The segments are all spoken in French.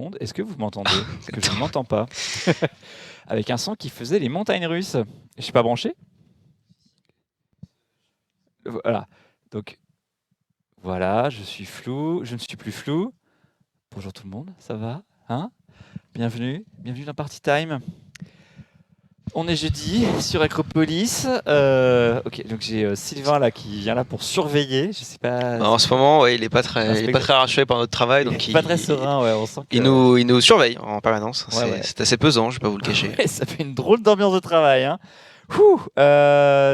monde. Est-ce que vous m'entendez? Parce que je ne m'entends pas. Avec un son qui faisait les montagnes russes. Je suis pas branché? Voilà. Donc, voilà, je suis flou. Je ne suis plus flou. Bonjour tout le monde, ça va? Hein? Bienvenue dans Party Time. On est jeudi sur Acropolis. Ok, donc j'ai Sylvain là qui vient là pour surveiller. Je sais pas. En ce moment, ouais, il est pas très rassuré par notre travail, donc il est pas très serein. Ouais, on sent que... il nous surveille en permanence. Ouais. C'est assez pesant, je vais pas vous le cacher. Ouais, ça fait une drôle d'ambiance de travail. Hein.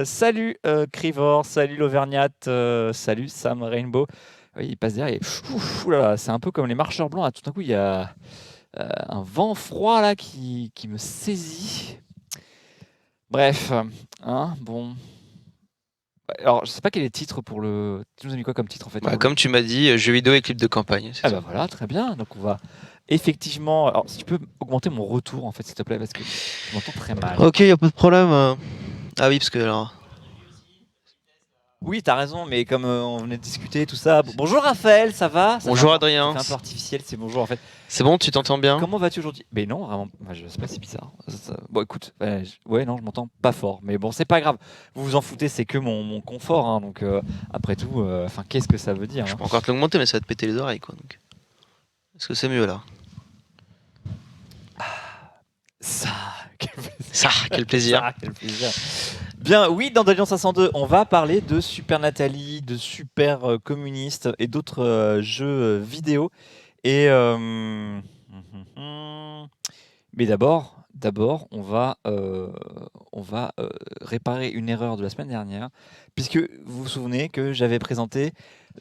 Salut Crivor, salut l'Auvergnat, salut Sam Rainbow. Oui, il passe derrière. Oulala, c'est un peu comme les marcheurs blancs. Là, tout d'un coup, il y a un vent froid là qui me saisit. Bref, hein, bon. Alors, je sais pas quel est le titre pour le. Tu nous as mis quoi comme titre en fait? Comme tu m'as dit, jeux vidéo et clips de campagne. Ah bah voilà, très bien. Donc on va effectivement. Alors, si tu peux augmenter mon retour en fait, s'il te plaît, parce que je m'entends très mal. Ok, y a pas de problème. Ah oui, parce que alors. Oui, t'as raison, mais comme on venait de discuter, tout ça. Bonjour Raphaël, ça va? Bonjour Adrien. C'est un peu artificiel, c'est bonjour en fait. C'est bon, tu t'entends bien? Comment vas-tu aujourd'hui? Mais non, vraiment, je sais pas, c'est bizarre. Bon, écoute, ouais, non, je m'entends pas fort, mais bon, c'est pas grave. Vous vous en foutez, c'est que mon confort, hein, donc après tout, enfin, qu'est-ce que ça veut dire? Je peux encore te l'augmenter, mais ça va te péter les oreilles, quoi. Donc. Est-ce que c'est mieux là? Ça, quel plaisir. Quel plaisir. Bien, oui, dans Alliance 502, on va parler de Super Nathalie, de Super Communiste et d'autres jeux vidéo. Et mais d'abord, on va réparer une erreur de la semaine dernière, puisque vous vous souvenez que j'avais présenté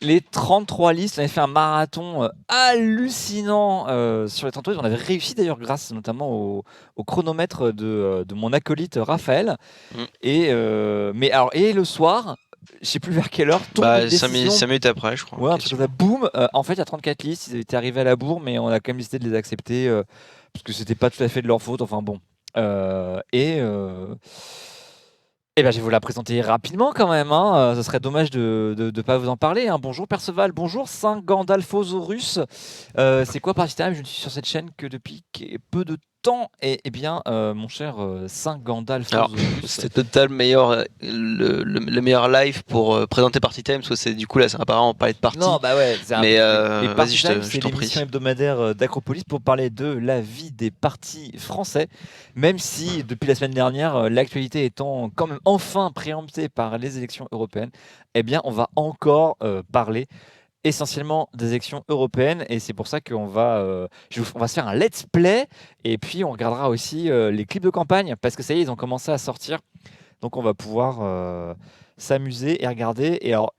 les 33 listes. On avait fait un marathon hallucinant sur les 33 listes. On avait réussi d'ailleurs grâce notamment au chronomètre de mon acolyte Raphaël. Et le soir, je sais plus vers quelle heure, tombe une décision. 5 minutes après, je crois. Ouais, un truc comme ça, boum. En fait, il y a 34 listes, ils étaient arrivés à la bourre, mais on a quand même décidé de les accepter parce que c'était pas tout à fait de leur faute. Enfin bon. Et ben, je vais vous la présenter rapidement quand même. Ce serait dommage de ne pas vous en parler. Hein. Bonjour Perceval, bonjour Saint Gandalfosaurus. C'est quoi Party Time? Je ne suis sur cette chaîne que depuis peu de temps. Et bien, mon cher Saint Gandalfosaurus. C'est peut-être le meilleur live pour présenter Party Time, parce que c'est du coup là, ça va pas vraiment parler de party. Non, bah ouais. Mais vas-y, je t'en prie. C'est l'émission hebdomadaire d'Acropolis pour parler de la vie des partis français. Même si depuis la semaine dernière, l'actualité étant quand même enfin préemptée par les élections européennes, eh bien, on va encore parler essentiellement des élections européennes, et c'est pour ça qu'on va, on va se faire un let's play, et puis on regardera aussi les clips de campagne, parce que ça y est, ils ont commencé à sortir, donc on va pouvoir s'amuser et regarder.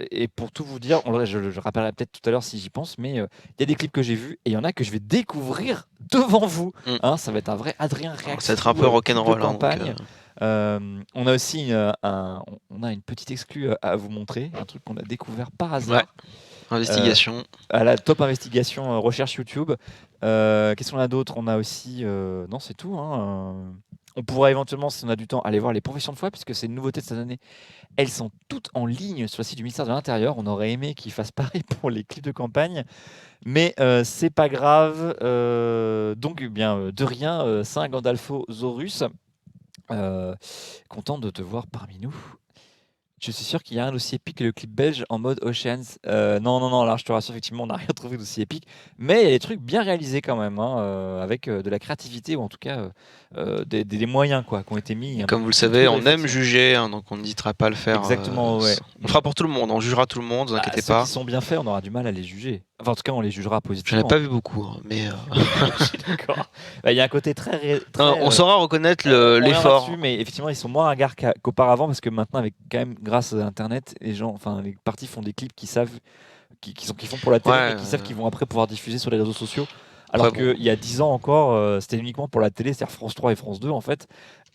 Et pour tout vous dire, je rappellerai peut-être tout à l'heure si j'y pense, mais il y a des clips que j'ai vus, et il y en a que je vais découvrir devant vous. Hein, ça va être un vrai Adrien réaction. Ça va être un peu rock'n'roll. Campagne. On a aussi on a une petite exclue à vous montrer, un truc qu'on a découvert par hasard. Ouais. Investigation. À la top investigation, recherche YouTube. Qu'est-ce qu'on a d'autre? On a aussi... non, c'est tout. On pourra éventuellement, si on a du temps, aller voir les professions de foi, puisque c'est une nouveauté de cette année. Elles sont toutes en ligne sur le site du ministère de l'Intérieur. On aurait aimé qu'ils fassent pareil pour les clips de campagne, mais c'est pas grave. Donc, bien, de rien, Saint Gandalfosaurus. Content de te voir parmi nous. Je suis sûr qu'il y a un aussi épique que le clip belge en mode Oceans. Non, là je te rassure, effectivement, on n'a rien trouvé d'aussi épique. Mais il y a des trucs bien réalisés quand même, avec de la créativité, ou en tout cas des moyens qui ont été mis. Comme vous le savez, on aime juger, donc on n'hésitera pas à le faire. Exactement, ouais. On fera pour tout le monde, on jugera tout le monde, ne vous inquiétez pas. Ceux qui sont bien faits, on aura du mal à les juger. Enfin, en tout cas, on les jugera positivement. J'en ai pas vu beaucoup, mais... D'accord. Il y a un côté très on saura reconnaître l'effort. Mais effectivement, ils sont moins ringards qu'auparavant, parce que maintenant, avec quand même, grâce à Internet, les partis font des clips qui font pour la télé, mais qui savent qu'ils vont après pouvoir diffuser sur les réseaux sociaux. Alors qu'il y a 10 ans encore, c'était uniquement pour la télé, c'est-à-dire France 3 et France 2 en fait.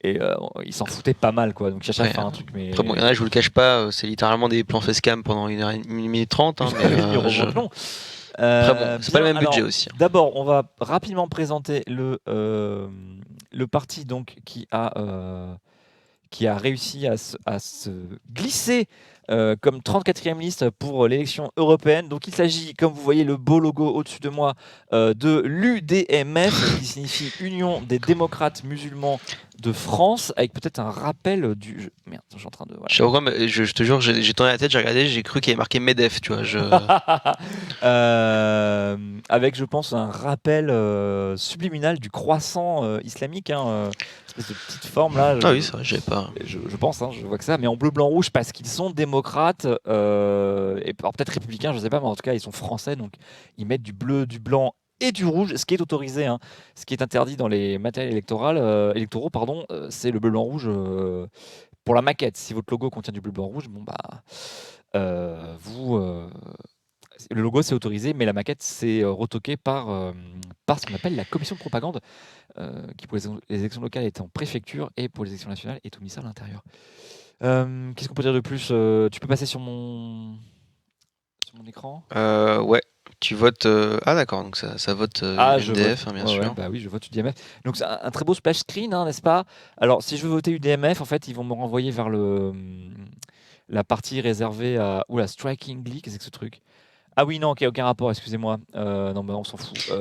Et ils s'en foutaient pas mal, quoi. Donc cherchaient à faire un truc. Mais... Après, je vous le cache pas, c'est littéralement des plans facecam pendant 1 minute 30. Mais c'est pas le même budget aussi. D'abord, on va rapidement présenter le parti donc qui a réussi à se glisser comme 34e liste pour l'élection européenne. Donc il s'agit, comme vous voyez le beau logo au-dessus de moi, de l'UDMF, qui signifie Union des démocrates musulmans de France, avec peut-être un rappel du... Merde, je suis en train de... Voilà. Je sais pas pourquoi, mais je te jure, j'ai tourné la tête, j'ai regardé, j'ai cru qu'il y avait marqué MEDEF, tu vois. Avec, je pense, un rappel subliminal du croissant islamique, hein, espèce de petite forme là. Ah oui, c'est vrai, j'avais pas. Je pense, hein, je vois que ça, mais en bleu, blanc, rouge, parce qu'ils sont démocrates, et alors peut-être républicains, je sais pas, mais en tout cas, ils sont français, donc ils mettent du bleu, du blanc et du rouge, ce qui est autorisé, hein. Ce qui est interdit dans les matériels électoraux, pardon, c'est le bleu, blanc, rouge pour la maquette. Si votre logo contient du bleu, blanc, rouge, bon bah, le logo c'est autorisé, mais la maquette c'est retoqué par ce qu'on appelle la commission de propagande, qui pour les élections locales est en préfecture et pour les élections nationales est au ministère de l'Intérieur. Qu'est-ce qu'on peut dire de plus? Tu peux passer sur mon écran? Ouais, tu votes. Ah d'accord, donc ça vote Je UDF, vote. hein, bien Ouais, sûr. ouais, bah oui, je vote UDMF. Donc c'est un très beau splash screen, hein, n'est-ce pas? Alors si je veux voter UDMF, en fait, ils vont me renvoyer vers la partie réservée à... Oula, Striking League, qu'est-ce que c'est que ce truc? Ah oui, non, ok, aucun rapport, excusez-moi. Non, mais on s'en fout.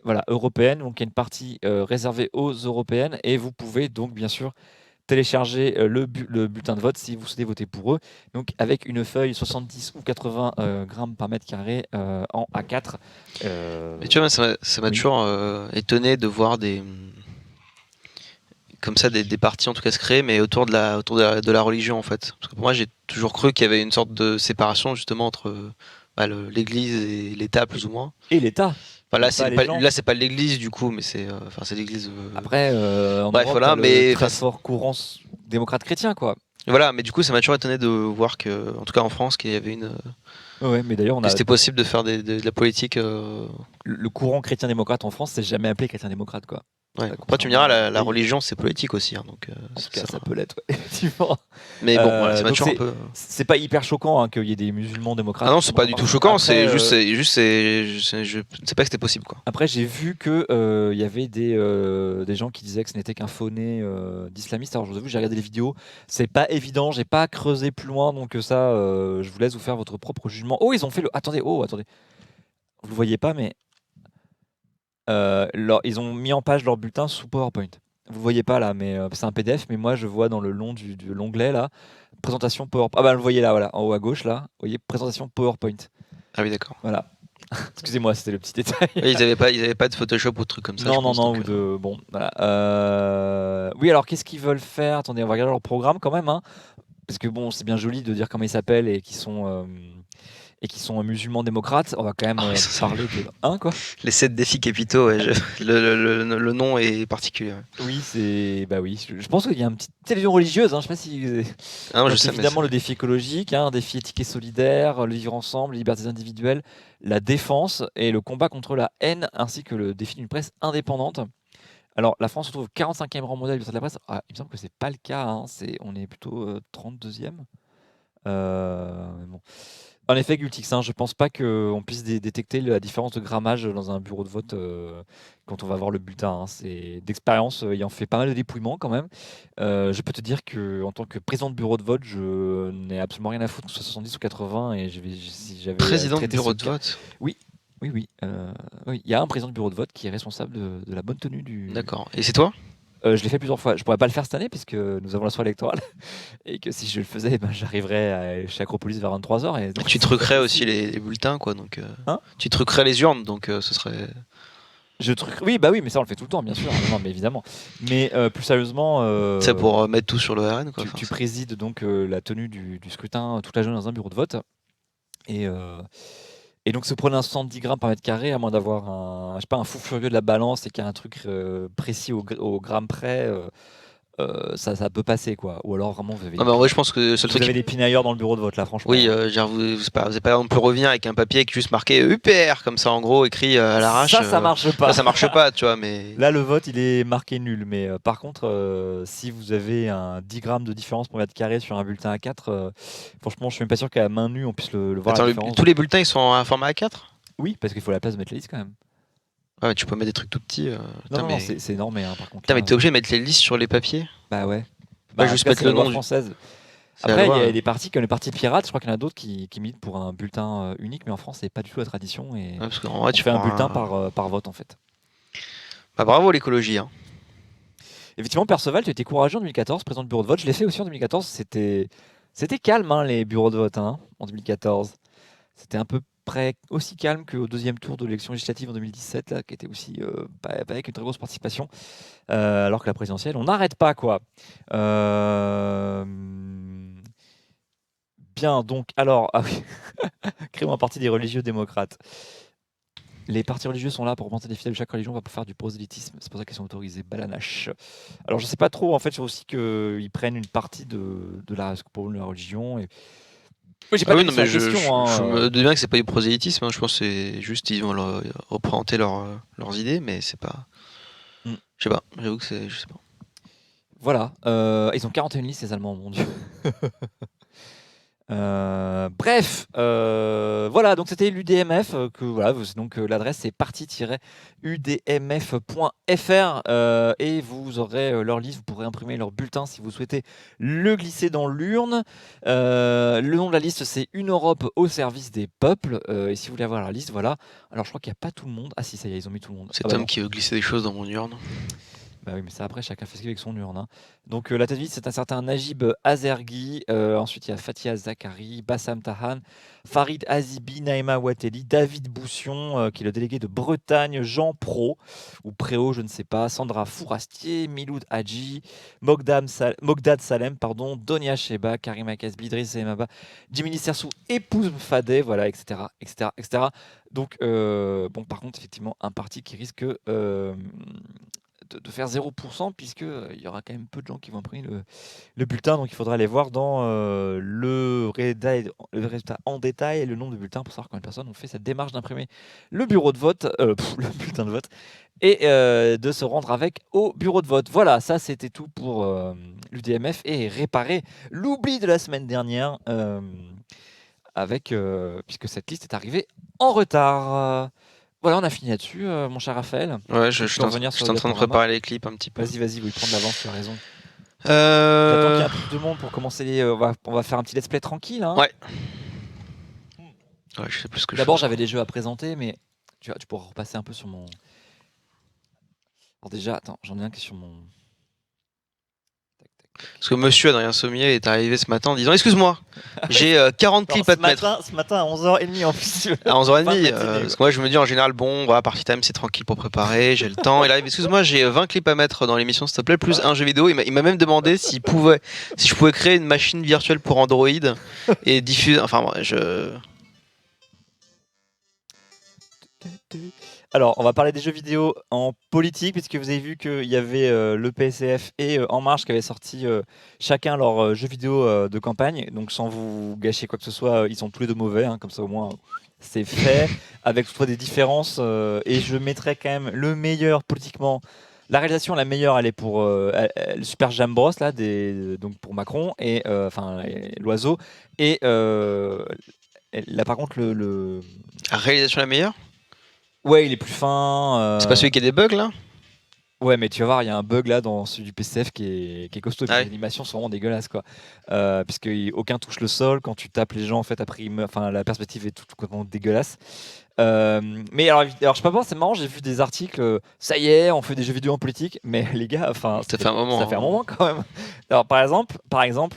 Voilà, européenne, donc il y a une partie réservée aux européennes, et vous pouvez donc bien sûr télécharger le bulletin de vote si vous souhaitez voter pour eux, donc avec une feuille 70 ou 80 grammes par mètre carré en A4. Mais tu vois, ça m'a oui. toujours étonné de voir comme ça des partis en tout cas se créer, mais autour de la religion en fait. Parce que pour moi, j'ai toujours cru qu'il y avait une sorte de séparation justement entre l'Église et l'État plus ou moins. Et l'État. Enfin, là, c'est pas l'Église du coup, mais c'est l'Église. Après, en bref, Europe, voilà, mais très fort courant démocrate chrétien, quoi. Voilà, mais du coup, ça m'a toujours étonné de voir que, en tout cas en France, qu'il y avait Ouais, mais d'ailleurs, c'était possible de faire de la politique. Le courant chrétien-démocrate en France, c'est jamais appelé chrétien-démocrate, quoi. Ouais. Après, tu me diras, la religion, c'est politique aussi. Hein, donc, en tout cas, ça peut l'être, ouais, effectivement. Mais bon, voilà, ça m'a toujours un peu. C'est pas hyper choquant hein, qu'il y ait des musulmans démocrates. Ah non, c'est pas du tout choquant. Après, je ne sais pas que c'était possible, quoi. Après, j'ai vu que il y avait des gens qui disaient que ce n'était qu'un faux nez d'islamistes. Alors, je vous avoue, j'ai regardé les vidéos. C'est pas évident. J'ai pas creusé plus loin, donc ça, je vous laisse vous faire votre propre jugement. Oh, ils ont fait le. Attendez. Vous le voyez pas, mais ils ont mis en page leur bulletin sous PowerPoint. Vous le voyez pas là, mais c'est un PDF. Mais moi, je vois dans le long de l'onglet là, présentation PowerPoint. Ah bah, vous le voyez là, voilà, en haut à gauche là. Vous voyez présentation PowerPoint. Ah oui, d'accord. Voilà. Excusez-moi, c'était le petit détail. Oui, ils avaient pas de Photoshop ou de trucs comme ça. Non, bon, voilà. Oui, alors qu'est-ce qu'ils veulent faire? Attendez, on va regarder leur programme quand même, hein, parce que bon, c'est bien joli de dire comment ils s'appellent et qu'ils sont musulmans démocrates. On va quand même parler de quoi. Les 7 défis capitaux. Ouais, le nom est particulier. Ouais. Oui, je pense qu'il y a une petite télévision religieuse. Hein, je sais pas si. Ah non, donc, évidemment, le défi écologique, un défi éthique et solidaire, le vivre ensemble, les libertés individuelles, la défense et le combat contre la haine, ainsi que le défi d'une presse indépendante. Alors, la France se trouve 45e rang mondial de la presse. Ah, il me semble que c'est pas le cas. Hein. On est plutôt 32e. Mais bon. En effet, Gultix, hein, je pense pas qu'on puisse détecter la différence de grammage dans un bureau de vote quand on va voir le bulletin. Hein. C'est d'expérience, ayant fait pas mal de dépouillements quand même. Je peux te dire que en tant que président de bureau de vote, je n'ai absolument rien à foutre que ce soit 70 ou 80. Et si j'avais président de bureau de vote. Oui. Oui. Il y a un président de bureau de vote qui est responsable de la bonne tenue du. D'accord. Et c'est toi? Je l'ai fait plusieurs fois. Je pourrais pas le faire cette année puisque nous avons la soirée électorale et que si je le faisais, j'arriverais chez Acropolis vers 23h. Et donc, tu truquerais aussi les bulletins, quoi. Donc, tu truquerais les urnes, donc ce serait. Oui, mais ça on le fait tout le temps, bien sûr. Non, mais évidemment. Mais plus sérieusement, c'est pour mettre tout sur le RN, quoi. Tu présides donc la tenue du scrutin toute la journée dans un bureau de vote et donc se prendre un 70 grammes par mètre carré, à moins d'avoir un fou furieux de la balance et qu'il y a un truc précis au gramme près, ça peut passer, quoi. Ou alors vraiment vous avez, en vrai, je pense que vous avez des pinailleurs dans le bureau de vote là, franchement. Oui, genre vous n'avez pas on peut revenir avec un papier qui est juste marqué UPR comme ça en gros écrit à l'arrache. Ça marche pas. Ça marche pas, tu vois, mais là le vote il est marqué nul, mais par contre si vous avez un 10 grammes de différence pour mètre carré sur un bulletin A4, franchement je suis même pas sûr qu'à main nue on puisse le voir. Attends, tous les bulletins ils sont en format A4? Oui, parce qu'il faut la place de mettre les listes quand même. Ah mais tu peux mettre des trucs tout petits. Non, c'est énorme, hein, par contre. Putain, mais t'es obligé de mettre les listes sur les papiers? Bah ouais. Juste mettre le nom française. C'est la Après, il y loi, a hein. des partis comme les partis pirates, je crois qu'il y en a d'autres qui militent pour un bulletin unique, mais en France, c'est pas du tout la tradition et Ouais, parce qu'en vrai, on tu fait un prends bulletin par vote en fait. Bah, bravo l'écologie, hein. Effectivement, Perceval, tu étais courageux en 2014, président du bureau de vote. Je l'ai fait aussi en 2014. C'était calme, hein, les bureaux de vote, hein, en 2014. C'était un peu près aussi calme qu'au deuxième tour de l'élection législative en 2017, là, qui était aussi pas avec une très grosse participation, alors que la présidentielle, on n'arrête pas, quoi. Euh, Bien, donc, alors, ah oui, créons un parti des religieux démocrates. Les partis religieux sont là pour représenter les fidèles de chaque religion, on va pour faire du prosélytisme. C'est pour ça qu'ils sont autorisés. Balanache. Alors, je sais pas trop, en fait, je sais aussi qu'ils prennent une partie de la religion. Et... Moi, j'ai Ah pas oui, d'avis non, sur mais la question. je Hein. me doute bien que c'est pas du prosélytisme, hein. Je pense que c'est juste ils vont représenter leurs idées, mais c'est pas. Mm. Je sais pas, j'avoue que c'est. Je sais pas. Voilà. Ils ont 41 listes, les Allemands, mon Dieu. Bref, voilà, donc c'était l'UDMF, que voilà, donc l'adresse c'est parti-udmf.fr et vous aurez leur liste, vous pourrez imprimer leur bulletin si vous souhaitez le glisser dans l'urne. Le nom de la liste c'est Une Europe au service des peuples, et si vous voulez avoir la liste, voilà. Alors je crois qu'il n'y a pas tout le monde. Ah si, ça y est, ils ont mis tout le monde. Cet Ah bah homme non. qui veut glisser des choses dans mon urne. Bah oui, mais ça après, chacun fait ce qu'il veut avec son urne. Hein. Donc la tête de liste, c'est un certain Najib Azergui. Ensuite, il y a Fatia Zakari, Bassam Tahan, Farid Azibi, Naïma Ouatteli, David Boussion, qui est le délégué de Bretagne, Jean Pro, ou Préau, je ne sais pas, Sandra Fourastier, Miloud Hadji, Mogdad Salem, pardon, Donia Sheba, Karima Kasbi, Idriss Emaba, Jiminy Sersou, épouse Fadeh, voilà, etc., etc., etc. Donc, bon, par contre, effectivement, un parti qui risque de faire 0%, puisque il y aura quand même peu de gens qui vont imprimer le bulletin, donc il faudra aller voir dans le résultat en détail et le nombre de bulletins pour savoir combien de personnes ont fait cette démarche d'imprimer le bureau de vote, le bulletin de vote, et de se rendre avec au bureau de vote. Voilà, ça c'était tout pour l'UDMF et réparer l'oubli de la semaine dernière, puisque cette liste est arrivée en retard. Voilà, on a fini là-dessus, mon cher Raphaël. Ouais, Tu je peux revenir suis sur en train de Diaporama. préparer les clips un petit peu. Vas-y, oui, prends de l'avance, tu as raison. J'attends qu'il y ait Euh... un peu plus de monde pour commencer. On va faire un petit let's play tranquille. Hein. Ouais. Ouais, je sais plus ce que je D'abord, fais. j'avais des jeux à présenter, mais tu pourras repasser un peu sur mon. Alors, déjà, attends, j'en ai un qui est sur mon. Tac, tac, tac. Parce que monsieur Adrien Sommier est arrivé ce matin en disant excuse-moi, j'ai 40 clips à te mettre. Ce matin à 11h30 en plus. À Fin de 11h30, matinée, parce que moi je me dis en général, bon, voilà, partie time c'est tranquille pour préparer, j'ai le temps. Il arrive, excuse-moi, j'ai 20 clips à mettre dans l'émission s'il te plaît, plus un jeu vidéo. Il m'a même demandé si je pouvais créer une machine virtuelle pour Android et diffuser. Enfin, moi, Alors, on va parler des jeux vidéo en politique, puisque vous avez vu qu'il y avait le PSF et En Marche qui avaient sorti chacun leur jeu vidéo de campagne. Donc, sans vous gâcher quoi que ce soit, ils sont tous les deux mauvais, hein, comme ça au moins c'est fait, avec toutefois des différences. Et je mettrais quand même le meilleur politiquement. La réalisation la meilleure, elle est pour le Super Jam Bros, là, donc pour Macron, et l'oiseau. Et là, par contre, La réalisation la meilleure. Ouais, il est plus fin. C'est pas celui qui a des bugs là. Ouais, mais tu vas voir, il y a un bug là dans celui du PCF qui est costaud. Ah Les ouais. animations sont vraiment dégueulasses, quoi. Puisque aucun touche le sol. Quand tu tapes les gens, en fait, après, enfin, la perspective est tout complètement dégueulasse. Mais alors, je sais pas pourquoi, c'est marrant, j'ai vu des articles. Ça y est, on fait des jeux vidéo en politique. Mais les gars, enfin, Ça fait un moment. ça fait un moment quand même. Alors, par exemple,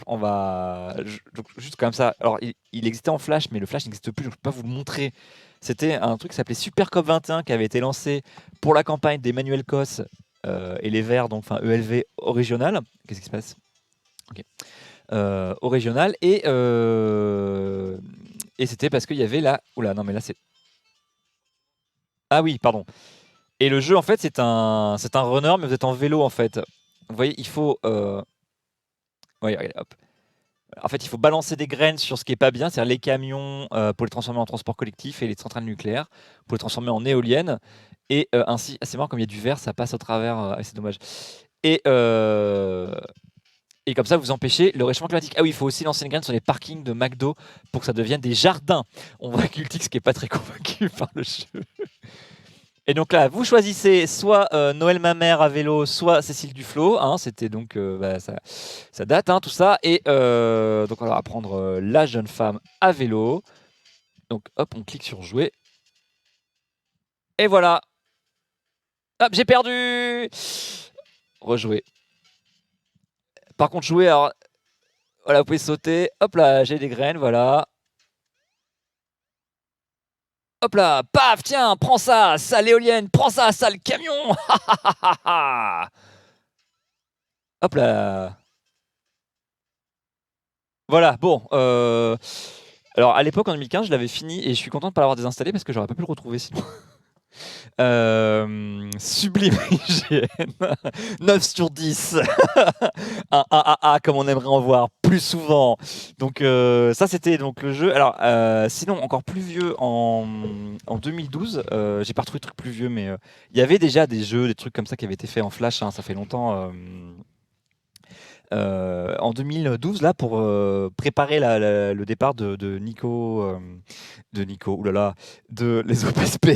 on va donc, juste comme ça. Alors, il existait en Flash, mais le Flash n'existe plus, donc je peux pas vous le montrer. C'était un truc qui s'appelait Super COP 21 qui avait été lancé pour la campagne d'Emmanuel Cos et les Verts, donc enfin ELV au régional. Qu'est-ce qui se passe? Ok. Au régional et c'était parce qu'il y avait là. Oula, non mais là c'est. Ah oui, pardon. Et le jeu en fait c'est un runner mais vous êtes en vélo en fait. Vous voyez, il faut. Oui, regardez, hop. En fait, il faut balancer des graines sur ce qui est pas bien, c'est-à-dire les camions pour les transformer en transport collectif et les centrales nucléaires pour les transformer en éoliennes. Et ainsi, c'est marrant, comme il y a du verre, ça passe au travers, c'est dommage. Et, et comme ça, vous empêchez le réchauffement climatique. Ah oui, il faut aussi lancer une graine sur les parkings de McDo pour que ça devienne des jardins. On voit Cultix qui est pas très convaincu par le jeu. Et donc là, vous choisissez soit Noël ma mère à vélo, soit Cécile Duflot. Hein, c'était donc ça date, hein, tout ça. Et donc on va prendre la jeune femme à vélo. Donc hop, on clique sur jouer. Et voilà. Hop, j'ai perdu. Rejouer. Par contre, jouer, alors voilà, vous pouvez sauter. Hop là, j'ai des graines, voilà. Hop là, paf, tiens, prends ça, sale éolienne, prends ça, sale camion. Hop là. Voilà, bon. Alors à l'époque en 2015, je l'avais fini et je suis content de ne pas l'avoir désinstallé parce que j'aurais pas pu le retrouver sinon. Sublime IGN, 9 sur 10. Un AAA comme on aimerait en voir plus souvent. Donc ça c'était donc le jeu. Alors sinon encore plus vieux en 2012, j'ai pas retrouvé de trucs plus vieux mais il y avait déjà des jeux, des trucs comme ça qui avaient été faits en Flash, hein, ça fait longtemps. En 2012 là pour préparer le départ de Nico oulala, de les OPSP.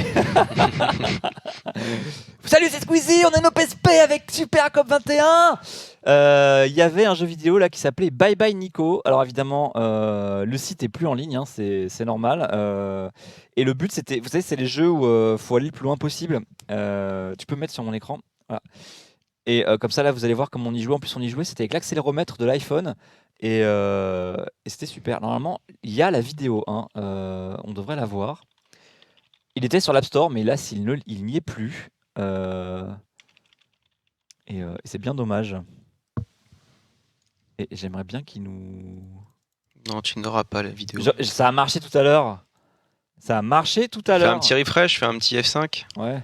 Salut, c'est Squeezie, on est une OPSP avec Super Cop 21. Il y avait un jeu vidéo là qui s'appelait Bye Bye Nico. Alors évidemment le site est plus en ligne, hein, c'est normal, et le but c'était, vous savez, c'est les jeux où faut aller le plus loin possible. Tu peux mettre sur mon écran, voilà. Et comme ça, là, vous allez voir comment on y jouait. En plus, on y jouait, c'était avec l'accéléromètre de l'iPhone. Et c'était super. Normalement, il y a la vidéo, hein, on devrait la voir. Il était sur l'App Store, mais là, il n'y est plus. Et c'est bien dommage. Et j'aimerais bien qu'il nous... Non, tu n'auras pas la vidéo. Ça a marché tout à l'heure. Ça a marché tout à Fais l'heure. un petit refresh, fais un petit F5. Ouais.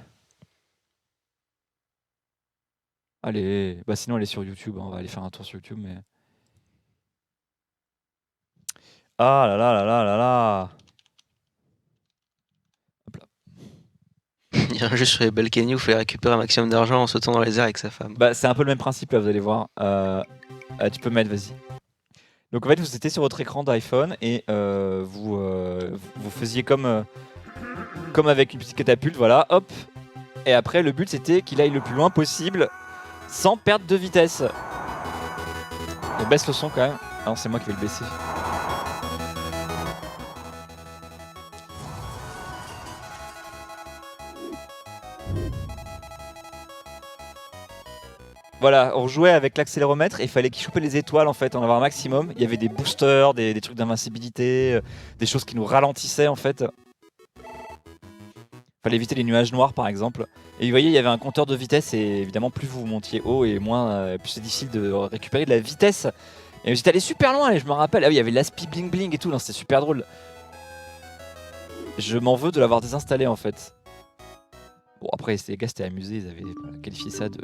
Allez, bah sinon elle est sur YouTube, hein, on va aller faire un tour sur YouTube, mais... Ah là là là là là là. Hop là. Il y a un jeu sur les Balkany où il fallait récupérer un maximum d'argent en sautant dans les airs avec sa femme. Bah c'est un peu le même principe là, vous allez voir. Tu peux mettre, vas-y. Donc en fait vous étiez sur votre écran d'iPhone et vous faisiez comme avec une petite catapulte, voilà, hop. Et après le but c'était qu'il aille le plus loin possible sans perte de vitesse. Et baisse le son quand même. Ah non, c'est moi qui vais le baisser. Voilà, on jouait avec l'accéléromètre et il fallait qu'il chope les étoiles en fait, en avoir un maximum. Il y avait des boosters, des trucs d'invincibilité, des choses qui nous ralentissaient en fait. Fallait éviter les nuages noirs par exemple. Et vous voyez, il y avait un compteur de vitesse et évidemment plus vous montiez haut et moins, plus c'est difficile de récupérer de la vitesse. Et j'étais allé super loin et je me rappelle, ah oui, il y avait l'aspi bling bling et tout, c'était super drôle. Je m'en veux de l'avoir désinstallé en fait. Bon après les gars s'étaient amusés, ils avaient qualifié ça de...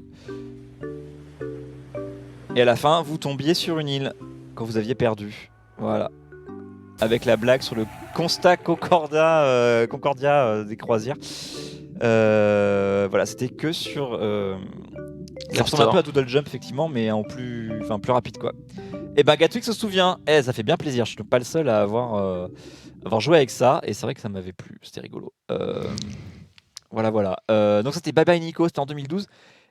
Et à la fin, vous tombiez sur une île quand vous aviez perdu. Voilà. Avec la blague sur le constat Concordia des croisières. Voilà, c'était que sur... ça ressemble un peu à Doodle Jump, effectivement, mais en plus rapide, quoi. Et bah, Gatwix se souvient. Ça fait bien plaisir. Je suis pas le seul à avoir joué avec ça. Et c'est vrai que ça m'avait plu. C'était rigolo. Voilà. Donc, c'était Bye Bye Nico. C'était en 2012.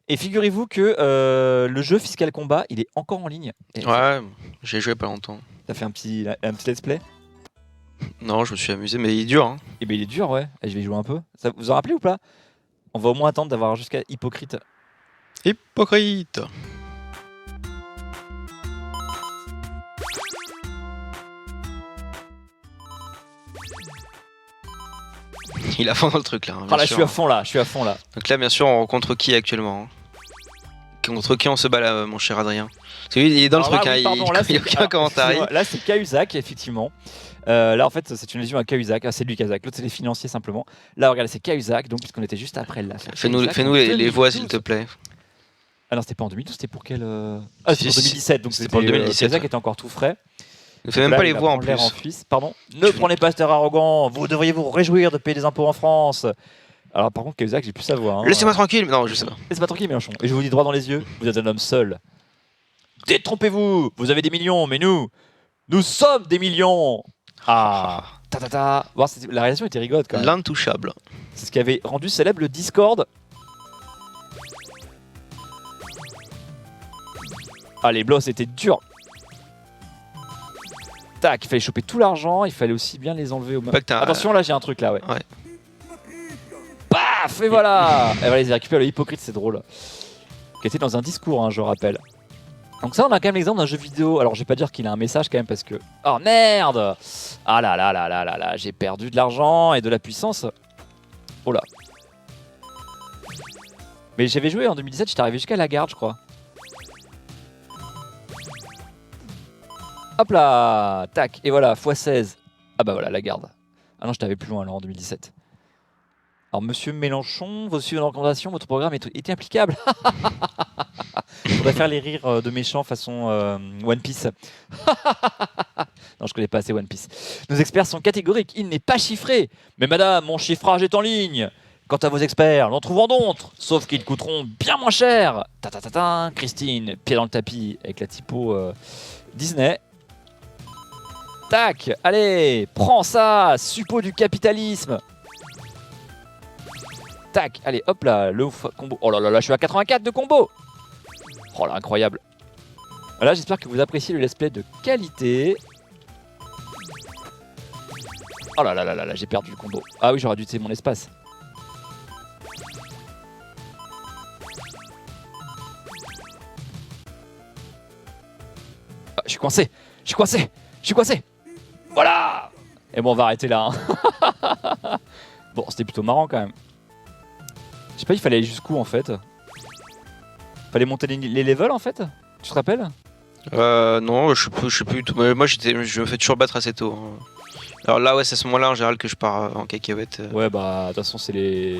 Et figurez-vous que le jeu Fiscal Combat, il est encore en ligne. Ouais, j'ai joué pas longtemps. T'as fait un petit let's play? Non, je me suis amusé, mais il est dur. Hein. Et ben il est dur, ouais. Et je vais y jouer un peu. Ça vous en rappelez ou pas? On va au moins attendre d'avoir jusqu'à Hypocrite. Hypocrite. Il a fond dans le truc là. Hein, là, je suis à fond là, Donc là, bien sûr, on rencontre qui actuellement? Contre qui on se bat là, mon cher Adrien? Parce qu'il est dans le truc, là, oui, pardon, il n'y a aucun commentaire. Là, c'est Cahuzac, effectivement. Là, en fait, c'est une lésion à Cahuzac. C'est lui Cahuzac, l'autre, c'est les financiers simplement. Là, regarde, c'est Cahuzac, donc puisqu'on était juste après là. Fais-nous les voix, s'il te plaît. Ah non, c'était pas en 2012, c'était pour quel. Ah, c'était en 2017, donc c'était pour 2017. Cahuzac était encore tout frais. Ne fais même pas les voix en plus. En Suisse. Pardon. Ne prenez pas cet air arrogant, vous devriez vous réjouir de payer des impôts en France. Alors par contre, Cahuzac, j'ai plus sa voix. Hein. Laissez-moi tranquille. Non, je sais pas. Laissez-moi tranquille, Mélenchon. Et je vous dis droit dans les yeux, vous êtes un homme seul. Détrompez-vous, vous avez des millions, mais nous sommes des millions. Ah. Ta. Bon, la réalisation était rigolote quand même. L'intouchable. C'est ce qui avait rendu célèbre le Discord. Ah, les blocs étaient durs. Tac, il fallait choper tout l'argent, il fallait aussi bien les enlever au même. Attention, là j'ai un truc là, ouais. Paf, et voilà. Et voilà, ils récupèrent le hypocrite, c'est drôle. Qui était dans un discours, hein, je rappelle. Donc ça, on a quand même l'exemple d'un jeu vidéo. Alors, je vais pas dire qu'il a un message quand même parce que... Oh merde. Ah là là là là là là, j'ai perdu de l'argent et de la puissance. Oh là. Mais j'avais joué en 2017, j'étais arrivé jusqu'à la garde, je crois. Hop là. Tac, et voilà, x16. Ah bah voilà, la garde. Ah non, je t'avais plus loin alors en 2017. Alors, monsieur Mélenchon, vos suivantes recommandations, votre programme était applicable. Il faudrait faire les rires de méchants façon One Piece. Non, je connais pas assez One Piece. Nos experts sont catégoriques, il n'est pas chiffré. Mais madame, mon chiffrage est en ligne. Quant à vos experts, n'en trouvons d'autres, sauf qu'ils coûteront bien moins cher. Christine, pied dans le tapis avec la typo Disney. Tac, allez, prends ça, suppôt du capitalisme. Tac, allez, hop là, le combo. Oh là là là, je suis à 84 de combo. Oh là, incroyable. Voilà, j'espère que vous appréciez le let's play de qualité. Oh là là là là là, j'ai perdu le combo. Ah oui, j'aurais dû utiliser mon espace. Ah, je suis coincé, je suis coincé, je suis coincé. Voilà. Et bon, on va arrêter là. Hein. Bon, c'était plutôt marrant quand même. Je sais pas, il fallait aller jusqu'où en fait. Fallait monter les levels en fait. Tu te rappelles? Non, je sais plus du tout. Moi, je me fais toujours battre assez tôt. Hein. Alors là, ouais, c'est à ce moment-là en général que je pars en cacahuète. Ouais, bah, de toute façon, c'est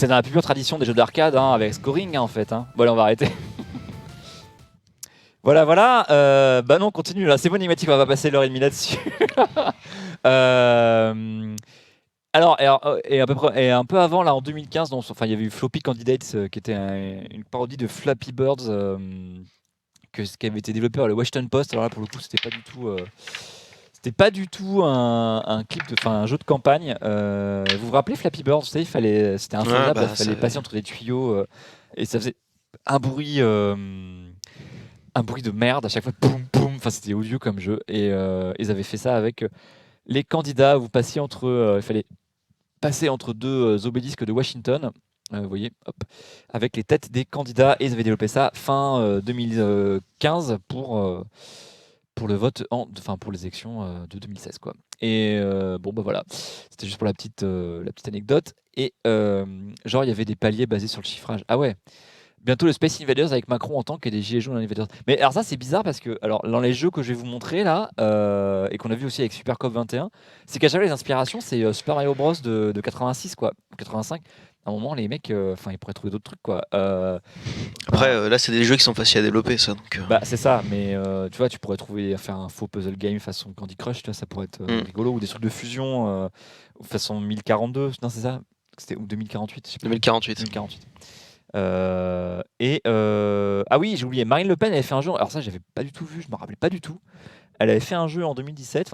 dans la plus pure tradition des jeux d'arcade, hein, avec scoring, hein, en fait. Hein. Bon, allez, on va arrêter. Voilà, voilà. Bah non, continue, là. C'est bon, Énigmatique, on va pas passer l'heure et demie là-dessus. Alors, et à peu près, et un peu avant, là, en 2015, enfin, il y avait eu Floppy Candidates, qui était une parodie de Flappy Birds, qui avait été développé par le Washington Post. Alors là, pour le coup, c'était pas du tout un clip, un jeu de campagne. Vous vous rappelez Flappy Bird? Vous savez, c'était infaisable, il fallait passer entre des tuyaux et ça faisait un bruit de merde à chaque fois. Poum, poum. Enfin, c'était odieux comme jeu. Et ils avaient fait ça avec les candidats. Vous passiez il fallait passer entre deux obélisques de Washington. Vous voyez, hop, avec les têtes des candidats. Et ils avaient développé ça fin 2015 pour le vote, pour les élections de 2016, quoi. Et bon, bah voilà, c'était juste pour la petite anecdote. Et genre, il y avait des paliers basés sur le chiffrage. Ah ouais, bientôt le Space Invaders avec Macron en tant que des gilets jaunes Invaders. Mais alors ça, c'est bizarre parce que alors dans les jeux que je vais vous montrer là, et qu'on a vu aussi avec Super Cop 21, c'est qu'à chaque fois les inspirations, c'est Super Mario Bros de 86, quoi, 85. À un moment, les mecs, ils pourraient trouver d'autres trucs, quoi. Après, là, c'est des jeux qui sont faciles à développer, ça. Donc, Bah, c'est ça, mais tu vois, tu pourrais faire un faux puzzle game façon Candy Crush, tu vois, ça pourrait être rigolo, ou des trucs de fusion façon 1042, non, c'est ça? C'était ou 2048, je sais pas. 2048. 2048. Ah oui, j'ai oublié, Marine Le Pen avait fait un jeu, alors ça, j'avais pas du tout vu, je me rappelais pas du tout. Elle avait fait un jeu en 2017,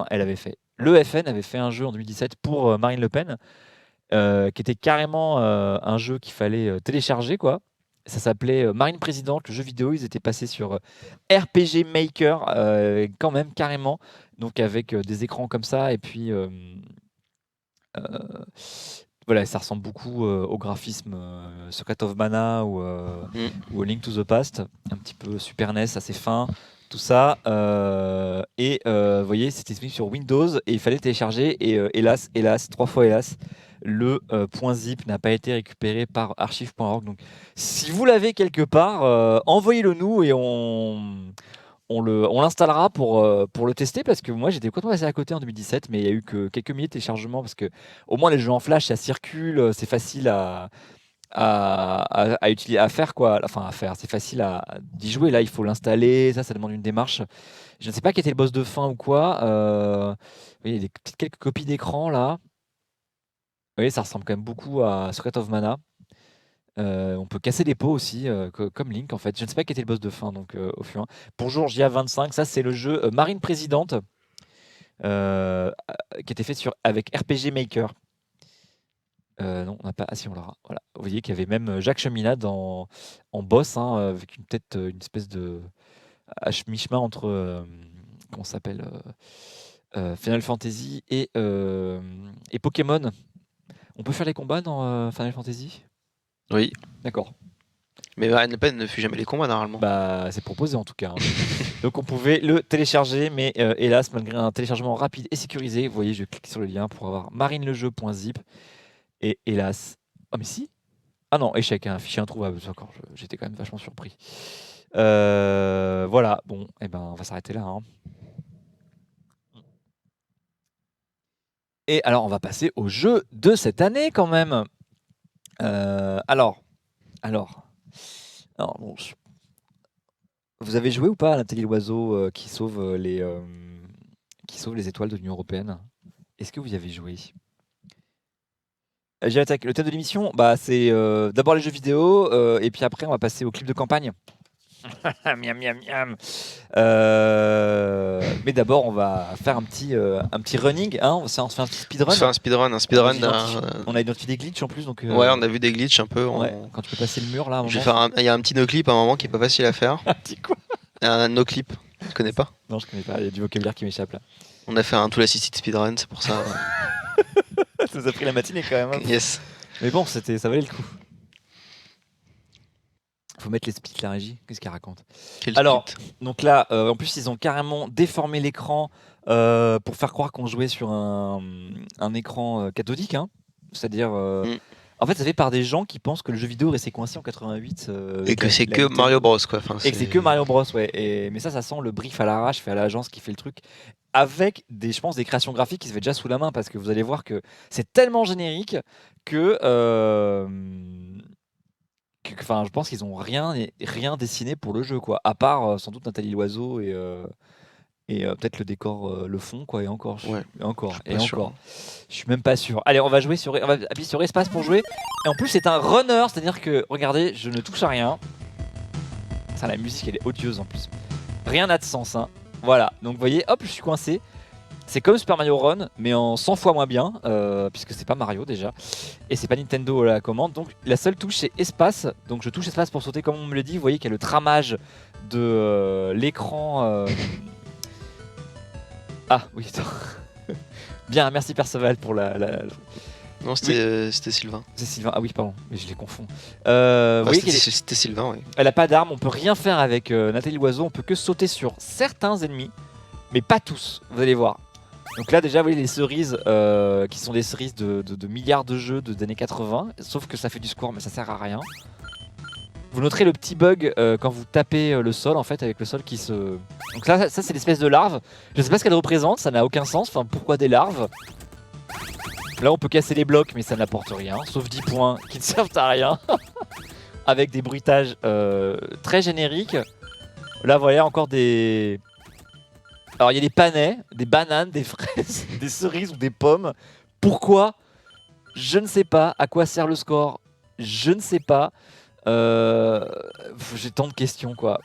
le FN avait fait un jeu en 2017 pour Marine Le Pen, qui était carrément un jeu qu'il fallait télécharger, quoi. Ça s'appelait Marine Présidente, le jeu vidéo. Ils étaient passés sur RPG Maker, quand même, carrément. Donc avec des écrans comme ça. Et puis, voilà, ça ressemble beaucoup au graphisme Secret of Mana ou A Link to the Past. Un petit peu Super NES, assez fin. Tout ça. Vous voyez, c'était disponible sur Windows et il fallait télécharger. Et hélas, 3 fois hélas, le .zip n'a pas été récupéré par archive.org. Donc, si vous l'avez quelque part, envoyez-le nous et on l'installera pour le tester, parce que moi j'étais complètement passé à côté en 2017, mais il y a eu que quelques milliers de téléchargements parce que au moins les jeux en flash ça circule, c'est facile à utiliser, à faire quoi. Enfin à faire, c'est facile d'y jouer. Là il faut l'installer, ça demande une démarche. Je ne sais pas qui était le boss de fin ou quoi. Il y a quelques copies d'écran là. Vous voyez, ça ressemble quand même beaucoup à Secret of Mana. On peut casser des pots aussi, comme Link en fait. Je ne sais pas qui était le boss de fin, donc au fur et à mesure. Bonjour JA25, ça c'est le jeu Marine Présidente. qui était fait avec RPG Maker. Non, on n'a pas. Ah si, on l'aura. Voilà. Vous voyez qu'il y avait même Jacques Cheminade en boss, hein, avec une espèce de à mi-chemin entre comment ça s'appelle Final Fantasy et Pokémon. On peut faire les combats dans Final Fantasy? Oui. D'accord. Mais Marine Le Pen ne fut jamais les combats normalement. Bah, c'est proposé en tout cas, hein. Donc on pouvait le télécharger, mais hélas, malgré un téléchargement rapide et sécurisé, vous voyez, je clique sur le lien pour avoir marinelejeu.zip. Et hélas. Ah, mais si. Ah non, échec, un fichier introuvable. D'accord, j'étais quand même vachement surpris. Voilà, bon, et ben, on va s'arrêter là, hein. Et alors, on va passer au jeu de cette année quand même. Alors, bon, vous avez joué ou pas à l'Atelier l'Oiseau qui sauve les étoiles de l'Union Européenne? Est-ce que vous y avez joué? J'attaque. Le thème de l'émission, bah, c'est d'abord les jeux vidéo, et puis après, on va passer au clip de campagne. Miam, miam, miam. Mais d'abord, on va faire un petit running. Hein, on se fait un petit speedrun. On se fait un speedrun. On a identifié des glitches en plus. Donc, Ouais, on a vu des glitches un peu. ouais, quand tu peux passer le mur là. Il y a un petit no-clip à un moment qui est pas facile à faire. Un petit quoi? Un no-clip. Tu connais pas? Non, je connais pas. Il y a du vocabulaire qui m'échappe là. On a fait un tout assisted speedrun, c'est pour ça. Ça nous a pris la matinée quand même. Hein. Yes. Mais bon, ça valait le coup. Faut mettre les splits, la régie. Qu'est-ce qu'elle raconte? Alors, donc là, en plus, ils ont carrément déformé l'écran pour faire croire qu'on jouait sur un écran cathodique. Hein. C'est-à-dire, en fait, ça fait par des gens qui pensent que le jeu vidéo est resté coincé en 88. Et que c'est que Mario Bros, quoi. Enfin, et que c'est que Mario Bros, ouais. Mais ça sent le brief à l'arrache, fait à l'agence qui fait le truc. Avec je pense, des créations graphiques qui se fait déjà sous la main, parce que vous allez voir que c'est tellement générique que je pense qu'ils ont rien dessiné pour le jeu, quoi. À part sans doute Nathalie Loiseau et peut-être le décor, le fond, quoi. Et encore, je suis même pas sûr. Allez, on va appuyer sur espace pour jouer. Et en plus, c'est un runner, c'est-à-dire que regardez, je ne touche à rien. Ça, la musique, elle est odieuse en plus. Rien n'a de sens, hein. Voilà. Donc, vous voyez, hop, je suis coincé. C'est comme Super Mario Run, mais en 100 fois moins bien, puisque c'est pas Mario déjà, et c'est pas Nintendo à la commande. Donc la seule touche c'est espace. Donc je touche espace pour sauter, comme on me le dit. Vous voyez qu'il y a le tramage de l'écran. Ah oui, attends. Bien, merci Perceval pour la. Non, c'était Sylvain. C'est Sylvain. Ah oui, pardon, mais je les confonds. C'était Sylvain, oui. Elle a pas d'arme, on peut rien faire avec Nathalie Loiseau. On peut que sauter sur certains ennemis, mais pas tous. Vous allez voir. Donc là déjà, vous voyez les cerises qui sont des cerises de milliards de jeux des années 80, sauf que ça fait du score mais ça sert à rien. Vous noterez le petit bug quand vous tapez le sol, en fait, avec le sol qui se... Donc ça c'est l'espèce de larve. Je sais pas ce qu'elle représente, ça n'a aucun sens. Enfin, pourquoi des larves? Là on peut casser les blocs mais ça n'apporte rien, sauf 10 points qui ne servent à rien. Avec des bruitages très génériques. Là voilà encore des... Alors il y a des panais, des bananes, des fraises, des cerises ou des pommes. Pourquoi? Je ne sais pas. À quoi sert le score? Je ne sais pas. J'ai tant de questions, quoi.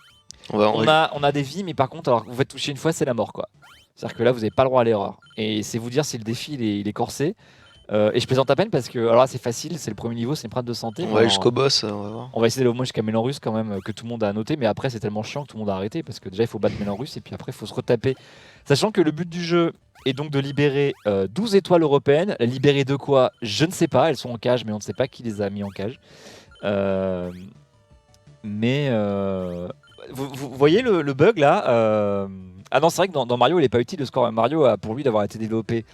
On a des vies, mais par contre, alors vous faites toucher une fois, c'est la mort, quoi. C'est-à-dire que là, vous n'avez pas le droit à l'erreur. Et c'est vous dire si le défi il est corsé. Et je plaisante à peine parce que alors là c'est facile, c'est le premier niveau, c'est une prate de santé. On va aller jusqu'au boss, on va voir. On va essayer d'aller au moins jusqu'à Mélanrus quand même, que tout le monde a noté, mais après c'est tellement chiant que tout le monde a arrêté parce que déjà il faut battre Mélanrus et puis après il faut se retaper. Sachant que le but du jeu est donc de libérer 12 étoiles européennes. Libérer de quoi? Je ne sais pas, elles sont en cage, mais on ne sait pas qui les a mis en cage. Vous voyez le bug là? Ah non, c'est vrai que dans Mario il n'est pas utile le score. Mario a pour lui d'avoir été développé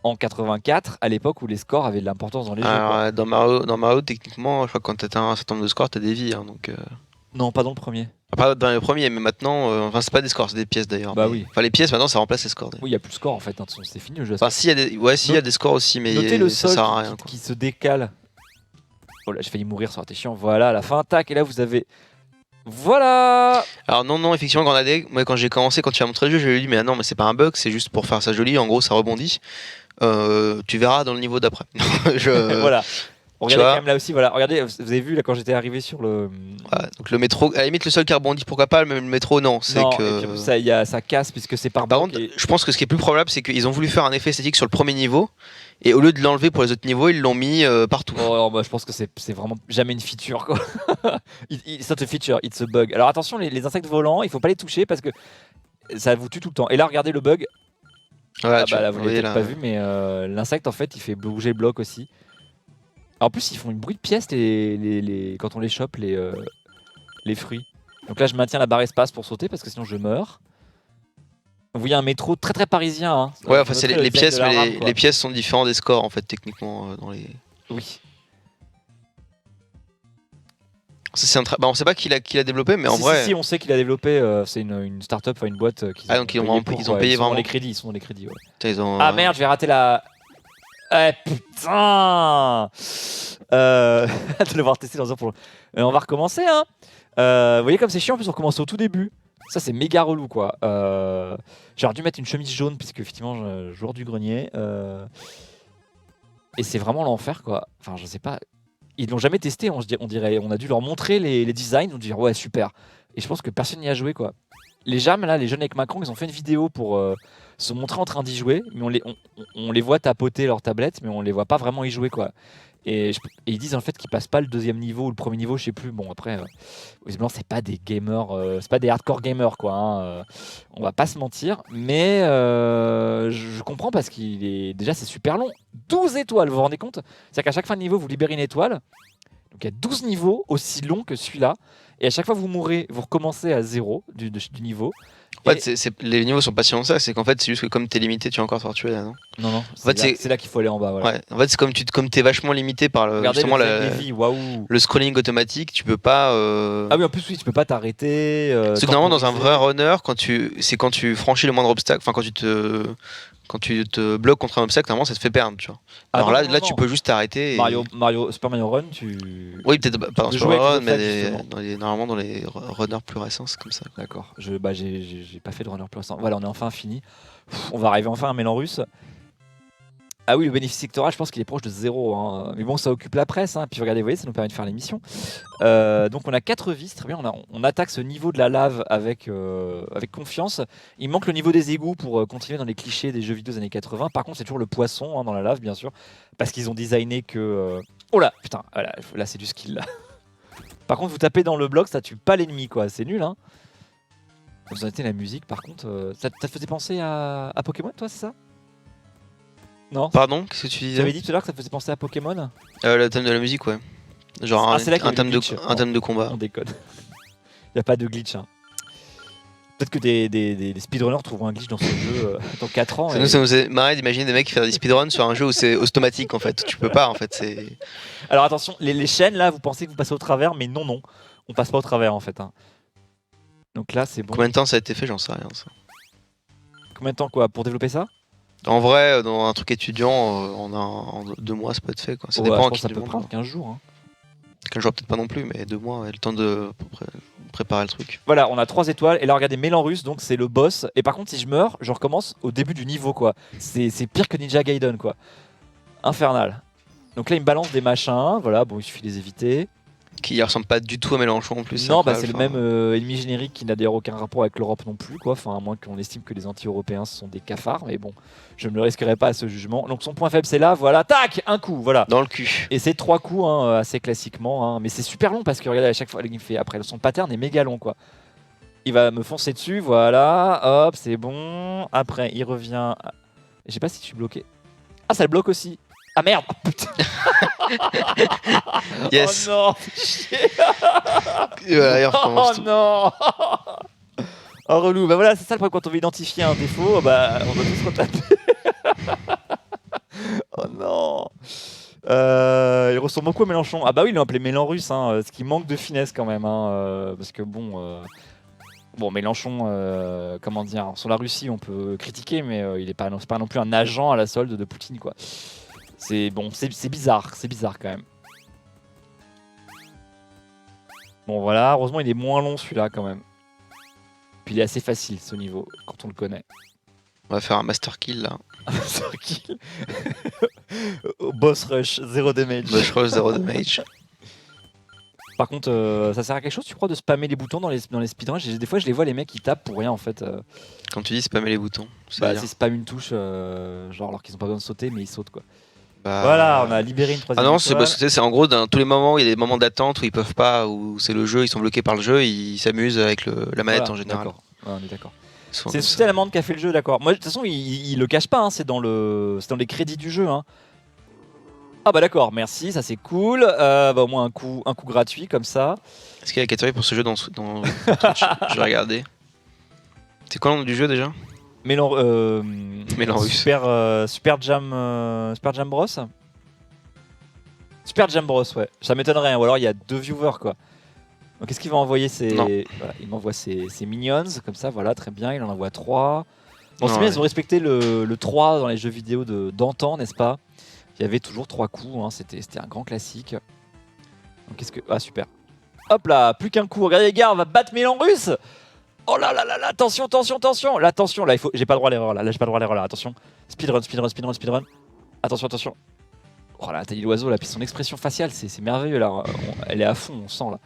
en 84, à l'époque où les scores avaient de l'importance dans les jeux. Quoi. Dans Mario, techniquement, je crois que quand t'as un certain nombre de scores, t'as des vies. Hein, donc, Non, pas dans le premier. Pas dans le premier, mais maintenant, enfin, c'est pas des scores, c'est des pièces d'ailleurs. Bah mais... oui. Enfin, les pièces maintenant, ça remplace les scores. Oui, il n'y a plus de score en fait, hein, c'est fini le jeu. Enfin, si, il y a des scores aussi, mais notez le ça sol sert à rien. Qui se décale. Oh là, j'ai failli mourir, ça aurait été chiant. Voilà, à la fin, tac, et là vous avez. Voilà. Alors non, effectivement, moi quand j'ai commencé, quand tu as montré le jeu, je lui ai dit mais non, mais c'est pas un bug, c'est juste pour faire ça joli. En gros, ça rebondit. Tu verras dans le niveau d'après. Voilà. Regardez vois. quand même là aussi, voilà. Regardez, vous avez vu là quand j'étais arrivé sur le. Ouais, donc le métro, à la limite le seul qui rebondit pourquoi pas, mais le métro non. C'est Non, que. et puis en plus, ça casse puisque c'est par Par bloc. contre, je pense que ce qui est plus probable, c'est qu'ils ont voulu faire un effet esthétique sur le premier niveau, et au lieu de l'enlever pour les autres niveaux, ils l'ont mis partout. Oh, non, bah, je pense que c'est vraiment jamais une feature quoi. It's not a feature, it's a bug. Alors attention, les insectes volants, il faut pas les toucher parce que ça vous tue tout le temps. Et là, regardez le bug. Voilà, Ah bah là, vous l'avez voyez, peut-être là. pas vu, mais l'insecte en fait, il fait bouger le bloc aussi. En plus, ils font une bruit de pièce quand on les chope, les fruits. Donc là, je maintiens la barre espace pour sauter parce que sinon je meurs. Vous voyez un métro très très parisien. Hein. Ouais, Je enfin c'est noterai le les design pièces, de la mais rame, quoi. les pièces sont différentes des scores en fait techniquement dans les. Oui. On sait pas qui l'a développé, mais en si, vrai. si, on sait qu'il a développé. C'est une start-up, enfin une boîte qui Ah, donc ils ont payé Ils sont vraiment. dans les crédits. Ils sont dans les crédits. Ouais. Putain, ils ont. Ah merde, je vais rater la. Eh putain de l'avoir testé dans un pour. On va recommencer, hein. Vous voyez comme c'est chiant, en plus on recommence au tout début. Ça c'est méga relou quoi. J'aurais dû mettre une chemise jaune puisque effectivement joueur du grenier. Et c'est vraiment l'enfer quoi. Enfin je sais pas. Ils l'ont jamais testé, on dirait. On a dû leur montrer les designs, on dire ouais super. Et je pense que personne n'y a joué quoi. Les jams là, les jeunes avec Macron, ils ont fait une vidéo pour se montrer en train d'y jouer, mais on les voit tapoter leur tablette, mais on les voit pas vraiment y jouer quoi. Et ils disent en fait qu'ils passent pas le deuxième niveau ou le premier niveau, je sais plus. Bon après, visiblement c'est pas des gamers, c'est pas des hardcore gamers quoi. Hein, on va pas se mentir, mais je comprends parce qu'il est déjà c'est super long. 12 étoiles, vous vous rendez compte? C'est-à-dire qu'à chaque fin de niveau vous libérez une étoile. Donc il y a 12 niveaux aussi longs que celui-là. Et à chaque fois que vous mourrez, vous recommencez à 0 du niveau. En fait, les niveaux sont pas si longs que ça, c'est qu'en fait, c'est juste que comme t'es limité, tu vas encore te faire tuer là, non? Non, fait, c'est là qu'il faut aller en bas. Voilà. Ouais, en fait, c'est comme t'es vachement limité par Regardez justement le design des vies, waouh. le scrolling automatique, tu peux pas. Ah oui, en plus, oui, tu peux pas t'arrêter. Parce que normalement, dans un vrai runner, c'est quand tu franchis le moindre obstacle, enfin quand tu te bloques contre un obstacle, normalement ça te fait perdre, tu vois. Ah Alors non, là, tu peux juste t'arrêter. Super Mario Run, Oui, peut-être pas dans peux Super jouer avec Run, les mais effets, normalement dans les runners plus récents, c'est comme ça. D'accord. J'ai pas fait de runner pour l'instant. Voilà, on est enfin fini. On va arriver enfin à Mélan russe. Ah oui, le bénéfice sectoral, je pense qu'il est proche de 0. Hein. Mais bon, ça occupe la presse. Hein. Puis regardez, vous voyez, ça nous permet de faire l'émission. Donc on a 4 vies, très bien. On attaque ce niveau de la lave avec confiance. Il manque le niveau des égouts pour continuer dans les clichés des jeux vidéo des années 80. Par contre, c'est toujours le poisson dans la lave, bien sûr. Parce qu'ils ont designé que... Oh là, putain, voilà, là c'est du skill. Là. Par contre, vous tapez dans le bloc, ça tue pas l'ennemi, quoi. C'est nul, hein. Vous en la musique, par contre, ça te faisait penser à Pokémon, toi, c'est ça? Non? Pardon, qu'est-ce que tu Tu disais? avais dit tout à l'heure que ça faisait penser à Pokémon? Le thème de la musique, ouais. Genre Ah, c'est là qu'il y un avait thème du glitch. un thème de combat. On déconne. Il n'y a pas de glitch. Hein. Peut-être que des speedrunners trouveront un glitch dans ce jeu dans 4 ans. Ça nous est marré d'imaginer des mecs faire des speedruns sur un jeu où c'est automatique en fait. Tu peux pas en fait. Alors attention, les chaînes là, vous pensez que vous passez au travers, mais non, non. On passe pas au travers en fait. Hein. Donc là, c'est bon. Combien de temps ça a été fait? J'en sais rien. Ça. Combien de temps quoi pour développer ça? En vrai, dans un truc étudiant, en 2 mois, ça peut être fait. Quoi. Ça ouais, dépend je à pense qui que ça peut demande. prendre 15 jours. Hein. 15 jours peut-être pas non plus, mais 2 mois, ouais, le temps de préparer le truc. Voilà, on a 3 étoiles. Et là, regardez, Mélan russe, donc c'est le boss. Et par contre, si je meurs, je recommence au début du niveau quoi. C'est pire que Ninja Gaiden quoi. Infernal. Donc là, il me balance des machins. Voilà, bon, il suffit de les éviter. Qui ressemble pas du tout à Mélenchon en plus. Non, bah c'est le même ennemi générique qui n'a d'ailleurs aucun rapport avec l'Europe non plus, quoi. Enfin, à moins qu'on estime que les anti-européens sont des cafards, mais bon, je ne me risquerai pas à ce jugement. Donc son point faible, c'est là, voilà, tac, un coup, voilà. Dans le cul. Et c'est 3 coups, hein, assez classiquement, hein. Mais c'est super long parce que regardez, à chaque fois, il me fait après, son pattern est méga long, quoi. Il va me foncer dessus, voilà, hop, c'est bon. Après, il revient. Je sais pas si je suis bloqué. Ah, ça le bloque aussi. Ah merde, oh, putain. Yes. Oh non. Et voilà, il recommence Oh tout. non. Oh relou, bah voilà, c'est ça le problème quand on veut identifier un défaut, bah on doit tous retaper. Oh non. Il ressemble beaucoup à Mélenchon. Ah bah oui, ils l'ont appelé Mélan russe, hein, ce qui manque de finesse quand même, hein, parce que bon, Mélenchon, comment dire, sur la Russie on peut critiquer, mais il est pas, c'est pas non plus un agent à la solde de Poutine, quoi. C'est bon, c'est bizarre quand même. Bon voilà, heureusement il est moins long celui-là quand même. Puis il est assez facile ce niveau quand on le connaît. On va faire un master kill là. Sur kill. Boss rush, 0 damage. Bush Rush 0 damage. Par contre, ça sert à quelque chose, tu crois, de spammer les boutons dans les speedruns? Des fois, je les vois, les mecs, ils tapent pour rien en fait. Quand tu dis spammer les boutons, Bah, c'est-à-dire c'est spam une touche, genre alors qu'ils ont pas besoin de sauter, mais ils sautent quoi. bah... Voilà, on a libéré une Ah troisième non, c'est étoile. parce que c'est en gros dans tous les moments où il y a des moments d'attente où ils peuvent pas, où c'est le jeu, ils sont bloqués par le jeu, ils s'amusent avec la manette Voilà, en général. D'accord, ouais, on est d'accord. Souvent C'est comme ça. Suite à l'amende qui a fait le jeu, d'accord. Moi, de toute façon, il le cache pas, hein, c'est dans les crédits du jeu. Hein. Ah bah d'accord, merci, ça c'est cool. Bah, au moins un coup gratuit comme ça. Est-ce qu'il y a la catégorie pour ce jeu dans Twitch? Je vais regarder. C'est quoi le nom du jeu déjà? Mélan, Mélan russe. Super Jam Bros. Super Jam Bros, ouais. Ça m'étonnerait, hein, ou alors il y a 2 viewers quoi. Donc qu'est-ce qu'il va envoyer Non. Voilà, il m'envoie ses minions, comme ça, voilà, très bien, il en envoie 3. Bon, c'est Ouais. bien, ils ont respecté le 3 dans les jeux vidéo d'antan, n'est-ce pas? Il y avait toujours 3 coups, hein, c'était un grand classique. Donc qu'est-ce que... Ah, super. Hop là, plus qu'un coup, regardez les gars, on va battre Mélan russe. Oh là là là là, attention, attention, attention. Là, attention, là, j'ai pas le droit à l'erreur, là, j'ai pas le droit à l'erreur, là, attention. Speedrun, speedrun, speedrun, speedrun. Attention, attention. Oh là, Nathalie Loiseau, là, puis son expression faciale, c'est merveilleux, là. Elle est à fond, on sent, là.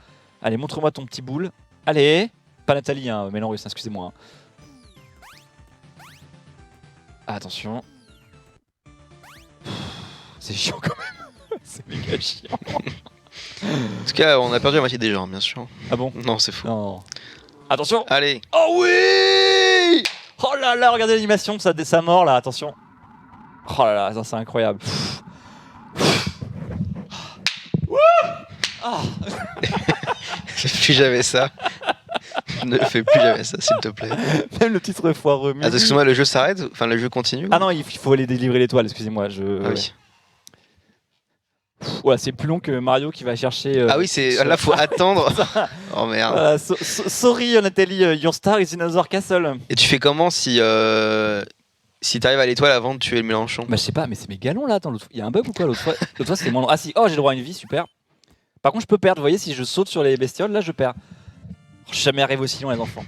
Allez, montre-moi ton petit boule. Allez. Pas Nathalie, hein, Mélan russe, excusez-moi. Hein. Ah, attention. C'est chiant quand même. C'est méga chiant. En tout cas, on a perdu la moitié des gens, bien sûr. Ah bon? Non, c'est faux. Non. Attention. Allez. Oh oui! Oh là là, regardez l'animation de sa mort là, attention. Oh là là, ça c'est incroyable. Ah. Plus jamais ça. Ne fais plus jamais ça, s'il te plaît. Même le titre foireux. Attends, excuse-moi, le jeu s'arrête? Enfin, le jeu continue? Ah non, il faut aller délivrer l'étoile, excusez-moi. Ah oui. Ouais, c'est plus long que Mario qui va chercher. Ah oui, c'est là, faut attendre. Oh merde. Sorry, Nathalie, your star is in another castle. Et tu fais comment si t'arrives à l'étoile avant de tuer le Mélenchon? Bah, je sais pas, mais c'est méga long là. Attends, il y a un bug ou quoi l'autre fois? L'autre fois, c'était moins long. Ah si, oh, j'ai le droit à une vie, super. Par contre, je peux perdre. Vous voyez, si je saute sur les bestioles, là, je perds. Je suis jamais arrivé aussi loin, les enfants.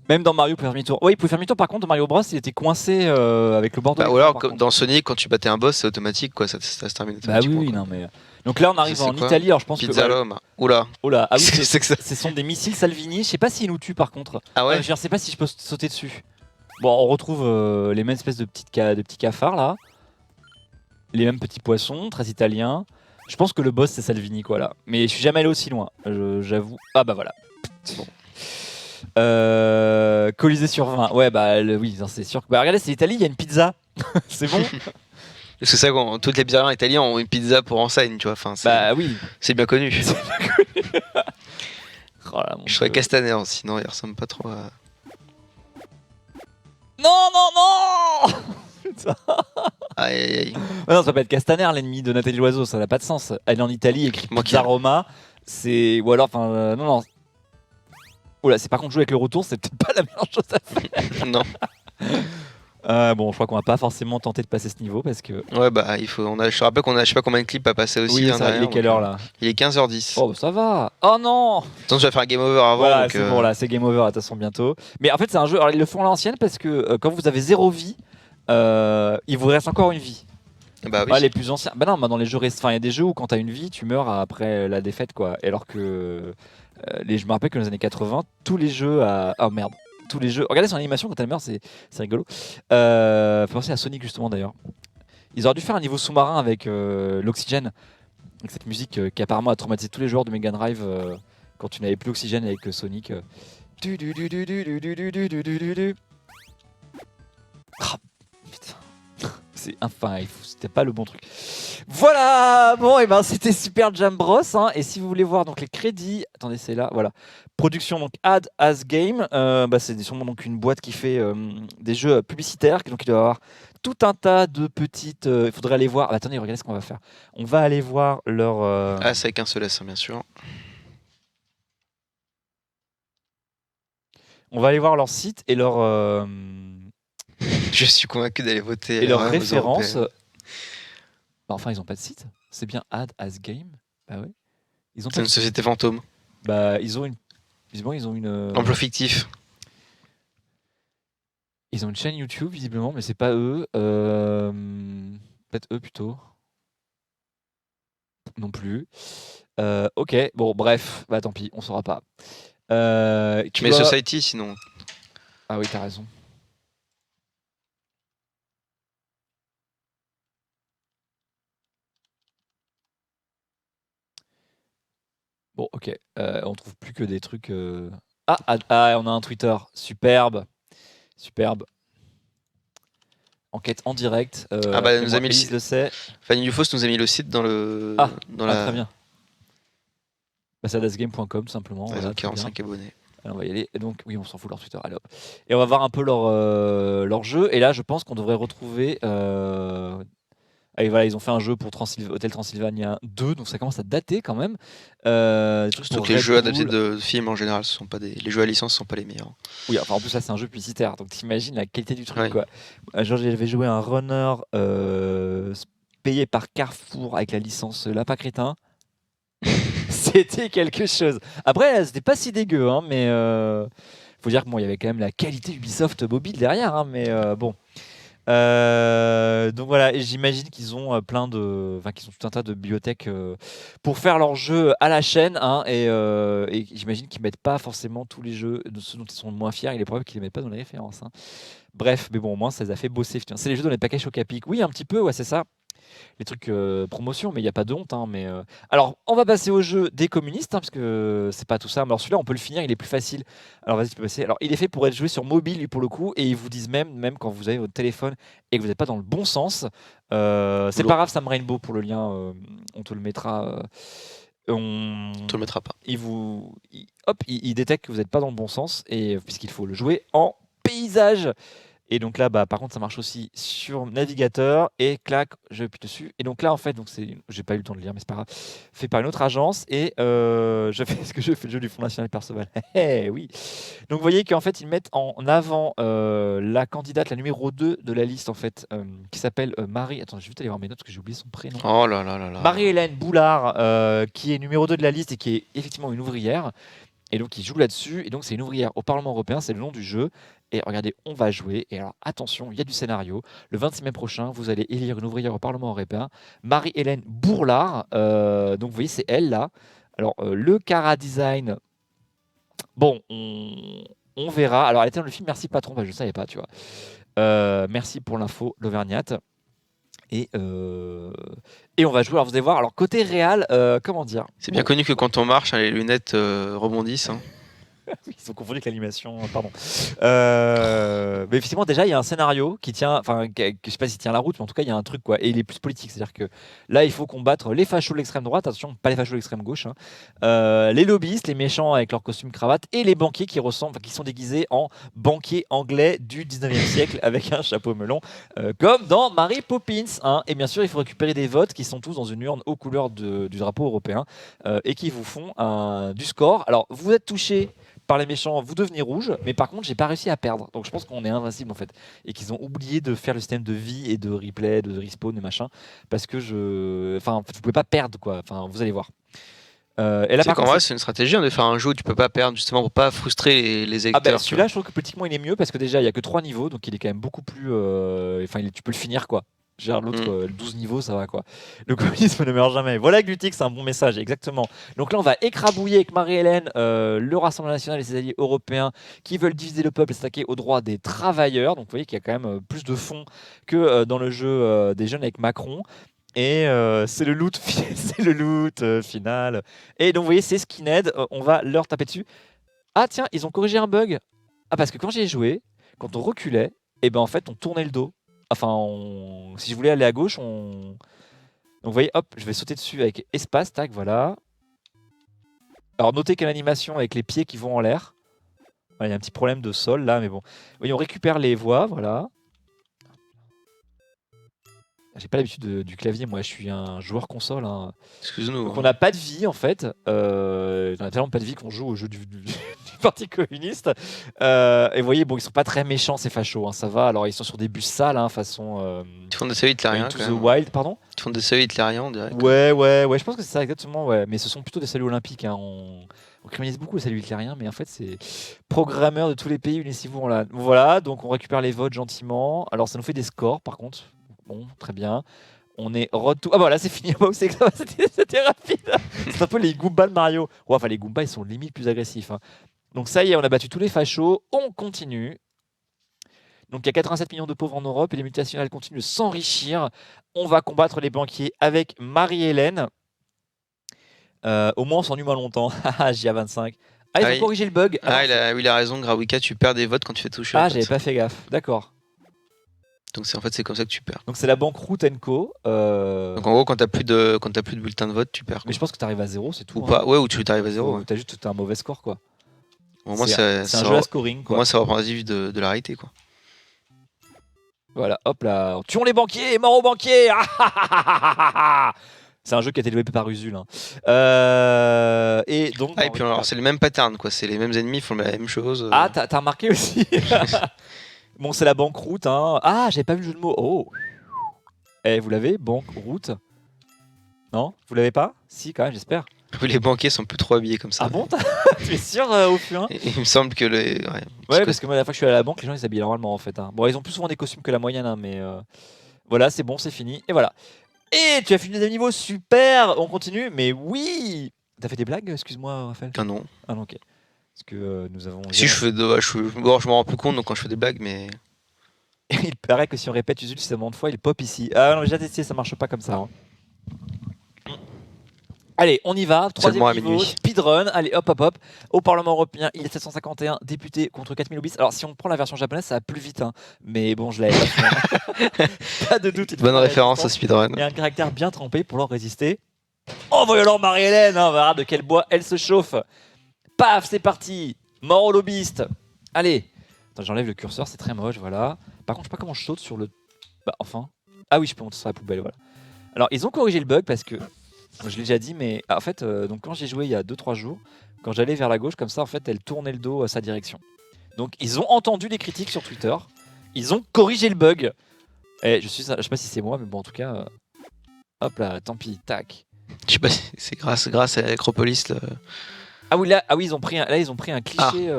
Même dans Mario, il pouvait faire demi-tour. Oui, il pouvait faire demi-tour. Par contre, dans Mario Bros, il était coincé avec le bord de Bah, l'écran, ou alors, par comme contre. dans Sonic, quand tu battais un boss, c'est automatique, quoi, ça se termine Bah oui, automatiquement. oui, quoi. non, mais. Donc là, on arrive C'est en quoi Italie. Alors, je pense Pizza que. l'homme. Oula. Oh là, ah oui, Qu'est-ce que c'est que ça? ce sont des missiles Salvini. Je sais pas s'ils nous tuent par contre. Ah ouais? Je sais pas si je peux sauter dessus. Bon, on retrouve les mêmes espèces de petits cafards là. Les mêmes petits poissons, très italiens. Je pense que le boss c'est Salvini quoi là. Mais je suis jamais allé aussi loin, j'avoue. Ah bah voilà. C'est bon. Colisée sur 20. Ouais bah oui, c'est sûr. Bah regardez, c'est l'Italie, il y a une pizza. C'est bon. Parce que ça, toutes les pizzerias italiennes ont une pizza pour enseigne, tu vois. Enfin, Bah oui. c'est bien connu. Oh là, mon Je serais Dieu. Castaner, sinon il ressemble pas trop à. Non, non, non. Putain. Aïe aïe aïe. Non, ça peut pas être Castaner, l'ennemi de Nathalie Loiseau, ça n'a pas de sens. Elle est en Italie, écrit Moi Pizza qui- Roma, c'est. Ou alors, enfin, non, non. Oula, c'est par contre jouer avec le retour, c'est peut-être pas la meilleure chose à faire. Non. Bon, je crois qu'on va pas forcément tenter de passer ce niveau parce que. Ouais, bah, il faut. Je te rappelle qu'on a, je sais pas combien de clips à passer aussi. Oui, hein, ça, il est derrière, quelle donc, heure là? Il est 15h10. Oh, bah, ça va. Oh non! Attends, je vais faire un game over avant. Voilà, donc, c'est bon là, c'est game over, de toute façon bientôt. Mais en fait, c'est un jeu. Alors, ils le font à l'ancienne parce que quand vous avez 0 vie, il vous reste encore une vie. Bah oui. Ah, les plus anciens. Bah non, bah dans les jeux enfin, il y a des jeux où quand t'as une vie, tu meurs après la défaite, quoi. Et alors que je me rappelle que dans les années 80, tous les jeux oh merde, tous les jeux. Regardez son animation quand elle meurt, c'est rigolo. Faut penser à Sonic justement d'ailleurs. Ils auraient dû faire un niveau sous-marin avec l'oxygène, avec cette musique qui apparemment a traumatisé tous les joueurs de Mega Drive quand tu n'avais plus l'oxygène avec Sonic. Ah, putain. Enfin, c'était pas le bon truc. Voilà. Bon, et ben c'était Super Jam Bros. Hein, et si vous voulez voir donc les crédits, attendez, c'est là. Voilà. Production donc Ad As Game. C'est sûrement donc une boîte qui fait des jeux publicitaires. Donc il doit y avoir tout un tas de petites. Il faudrait aller voir. Attendez, regardez ce qu'on va faire. On va aller voir leur. Ah, c'est avec un seul S, hein, bien sûr. On va aller voir leur site et leur. Je suis convaincu d'aller voter. Et leurs aux références. européennes. Enfin, ils ont pas de site. C'est bien Ad As Game. Bah ouais. Ils ont C'est pas une de- société fantôme. Bah ils ont une. Visiblement, ils ont une. Emploi fictif. Ils ont une chaîne YouTube visiblement, mais c'est pas eux. Peut-être eux plutôt. Non plus. Ok, bon, bref, bah tant pis, on saura pas. Tu mets Society sinon. Ah oui, t'as raison. Bon, ok. On trouve plus que des trucs. Ah, on a un Twitter. Superbe. Superbe. Enquête en direct. Ah bah, nous a mis le Élise site. le sait. Fanny Dufos nous a mis le site dans le. Très bien. Bah, c'est adasgame.com simplement. Ils Voilà, ont 45 abonnés. Alors, on va y aller. Et donc, oui, on s'en fout leur Twitter. Allez, hop. Et on va voir un peu leur jeu. Et là, je pense qu'on devrait retrouver. Allez, voilà, ils ont fait un jeu pour Hotel Transylvania 2, donc ça commence à dater quand même. Surtout que les jeux adaptés de films en général, ce sont pas les jeux à licence ne sont pas les meilleurs. Oui, enfin en plus là c'est un jeu publicitaire, donc t'imagines la qualité du truc Ouais. quoi. Genre j'avais joué un runner payé par Carrefour avec la licence Lapin Crétin. C'était quelque chose. Après c'était pas si dégueu, hein, mais faut dire que bon il y avait quand même la qualité Ubisoft mobile derrière, hein, mais bon. Donc voilà, et j'imagine qu'ils ont qu'ils ont tout un tas de bibliothèques pour faire leurs jeux à la chaîne, hein, et j'imagine qu'ils mettent pas forcément tous les jeux de ceux dont ils sont le moins fiers. Il est probable qu'ils les mettent pas dans les références, hein. Bref, mais bon, au moins ça les a fait bosser. C'est les jeux dans les packages Chocapic. Oui, un petit peu, ouais, c'est ça. Les trucs promotion, mais il n'y a pas de honte, hein, mais alors, on va passer au jeu des communistes, hein, parce que c'est pas tout ça. Alors celui-là, on peut le finir, il est plus facile. Alors vas-y, tu peux passer. Alors, il est fait pour être joué sur mobile, lui, pour le coup, et ils vous disent même quand vous avez votre téléphone et que vous n'êtes pas dans le bon sens, c'est pas grave, Sam Rainbow pour le lien, on te le mettra. On te le mettra pas. Il détecte que vous n'êtes pas dans le bon sens, et puisqu'il faut le jouer en paysage. Et donc là, bah, par contre, ça marche aussi sur navigateur. Et clac, j'appuie dessus. Et donc là, en fait, j'ai pas eu le temps de lire, mais c'est pas grave. Fait par une autre agence. Et je fais ce que je fais le jeu du Front National Perceval. Oui. Donc vous voyez qu'en fait, ils mettent en avant la candidate, la numéro 2 de la liste, en fait, qui s'appelle Marie. Attends, je vais juste aller voir mes notes parce que j'ai oublié son prénom. Oh là là là là. Marie-Hélène Boulard, qui est numéro 2 de la liste et qui est effectivement une ouvrière. Et donc, il joue là-dessus. Et donc, c'est une ouvrière au Parlement européen. C'est le nom du jeu. Et regardez, on va jouer. Et alors, attention, il y a du scénario. Le 26 mai prochain, vous allez élire une ouvrière au Parlement européen, Marie-Hélène Bourlard. Donc, vous voyez, c'est elle là. Alors, le Cara Design, bon, on verra. Alors, elle était dans le film Merci Patron. Bah, je ne savais pas, tu vois. Merci pour l'info, l'Auvergnate. Et on va jouer. Alors, vous allez voir. Alors, côté réel, comment dire? C'est bien connu que quand on marche, les lunettes rebondissent. Hein. Ils sont confondus avec l'animation, pardon. Mais effectivement, déjà, il y a un scénario qui tient, enfin, je sais pas s'il tient la route, mais en tout cas, il y a un truc, quoi. Et il est plus politique, c'est-à-dire que là, il faut combattre les fachos de l'extrême droite, attention, pas les fachos de l'extrême gauche, hein. Les lobbyistes, les méchants avec leurs costumes cravates, et les banquiers qui sont déguisés en banquiers anglais du 19e siècle avec un chapeau melon, comme dans Mary Poppins, hein. Et bien sûr, il faut récupérer des votes qui sont tous dans une urne aux couleurs du drapeau européen et qui vous font du score. Alors, vous êtes touché par les méchants, vous devenez rouge, mais par contre, j'ai pas réussi à perdre. Donc je pense qu'on est invincible en fait. Et qu'ils ont oublié de faire le système de vie et de replay, de respawn et machin. Parce que Enfin, vous pouvez pas perdre quoi. Enfin, vous allez voir. Et là, par contre, c'est une stratégie de faire un jeu où tu peux pas perdre, justement pour pas frustrer les électeurs. Ah bah, celui-là, je trouve que politiquement il est mieux parce que déjà il y a que 3 niveaux, donc il est quand même beaucoup plus. Enfin, tu peux le finir quoi. Genre l'autre, 12 niveaux, ça va quoi. Le communisme ne meurt jamais. Voilà, Glutix, c'est un bon message, exactement. Donc là, on va écrabouiller avec Marie-Hélène le Rassemblement national et ses alliés européens qui veulent diviser le peuple et s'attaquer aux droits des travailleurs. Donc vous voyez qu'il y a quand même plus de fond que dans le jeu des jeunes avec Macron. Et c'est le loot, c'est le loot final. Et donc vous voyez, c'est Skinhead, on va leur taper dessus. Ah tiens, ils ont corrigé un bug. Ah parce que quand j'ai joué, quand on reculait, et ben en fait on tournait le dos. Enfin, si je voulais aller à gauche, Donc vous voyez, hop, je vais sauter dessus avec espace, tac, voilà. Alors notez quelle animation avec les pieds qui vont en l'air. Il y a un petit problème de sol là, mais bon. Vous voyez, on récupère les voies, voilà. J'ai pas l'habitude du clavier, moi je suis un joueur console, hein. Excuse-nous. Donc on n'a pas de vie en fait. On a tellement pas de vie qu'on joue au jeu du Parti communiste. Et vous voyez, bon, ils sont pas très méchants ces fachos, hein, ça va. Alors ils sont sur des bus sales, hein, façon. Ils font des saluts hitlériens. To the Wild, pardon. Ils font des saluts hitlériens, on dirait. Ouais, je pense que c'est ça exactement, ouais. Mais ce sont plutôt des saluts olympiques, hein. On criminalise beaucoup les hitlériens, mais en fait, c'est programmeurs de tous les pays, unissez-vous là. Voilà, donc on récupère les votes gentiment. Alors, ça nous fait des scores, par contre. Bon, très bien. On est retour. Ah, voilà, c'est fini. Wow, c'était rapide. C'est un peu les Goombas de Mario. Ouais, enfin, les Goombas, ils sont limite plus agressifs. Hein. Donc, ça y est, on a battu tous les fachos. On continue. Donc, il y a 87 millions de pauvres en Europe et les multinationales continuent de s'enrichir. On va combattre les banquiers avec Marie-Hélène. Au moins, on s'ennuie moins longtemps. J'y ai 25. Ah, ils ont corrigé le bug. Il a raison, Grawika, tu perds des votes quand tu fais toucher. Ah, j'avais pas fait gaffe. D'accord. Donc en fait, c'est comme ça que tu perds. Donc c'est la banque Root & Co. Donc en gros, quand t'as plus de bulletins de vote, tu perds. Quoi. Mais je pense que t'arrives à 0, c'est tout. Ou pas, ouais, ou tu t'arrives à 0. T'as juste un mauvais score, quoi. Bon, moi, c'est un jeu à scoring, quoi. Moi, c'est représentatif de la réalité, quoi. Voilà, hop là. Tuons les banquiers, mort aux banquiers. C'est un jeu qui a été développé par Usul. Hein. Et donc. Et puis alors, c'est le même pattern, quoi. C'est les mêmes ennemis font la même chose. Ah, t'as remarqué aussi. Bon, c'est la banqueroute. Hein. Ah, j'avais pas vu le jeu de mots. Oh. Eh, vous l'avez, banqueroute? Non, vous l'avez pas? Si, quand même, j'espère. Oui, les banquiers sont plus trop habillés comme ça. Ah bon? Tu es sûr, au fur? Il me semble que les. Ouais, parce que moi, la fois que je suis allé à la banque, les gens ils s'habillent normalement en fait. Hein. Bon, ils ont plus souvent des costumes que la moyenne, hein, mais voilà, c'est bon, c'est fini. Et voilà. Et tu as fini le deuxième niveau, super. On continue, mais oui. T'as fait des blagues, excuse-moi, Raphaël? Ah non. Ah non, ok. Parce que nous avons. Si je fais je m'en rends plus compte donc quand je fais des blagues, mais. Il paraît que si on répète Usul suffisamment de fois, il pop ici. Ah non, j'ai déjà testé, ça marche pas comme ça. Hein. Allez, on y va. Troisième niveau, speedrun. Allez, hop, hop, hop. Au Parlement européen, il y a 751 députés contre 4000 lobbyistes. Alors, si on prend la version japonaise, ça va plus vite. Hein. Mais bon, je l'avais pas. Pas de doute. Bonne référence au speedrun. Il y a un caractère bien trempé pour leur résister. Oh, voyons alors Marie-Hélène. Hein, on verra de quel bois elle se chauffe. Paf, c'est parti. Mort aux lobbyistes. Allez. Attends, j'enlève le curseur, c'est très moche, voilà. Par contre, je sais pas comment je saute sur le... Bah, enfin. Ah oui, je peux monter sur la poubelle, voilà. Alors, ils ont corrigé le bug parce que... Je l'ai déjà dit, mais en fait, donc quand j'ai joué il y a 2-3 jours, quand j'allais vers la gauche, comme ça, en fait, elle tournait le dos à sa direction. Donc, ils ont entendu les critiques sur Twitter, ils ont corrigé le bug. Et je sais pas si c'est moi, mais bon, en tout cas, hop là, tant pis, tac. Je sais pas si c'est grâce à Acropolis. Ah oui, ils ont pris un cliché.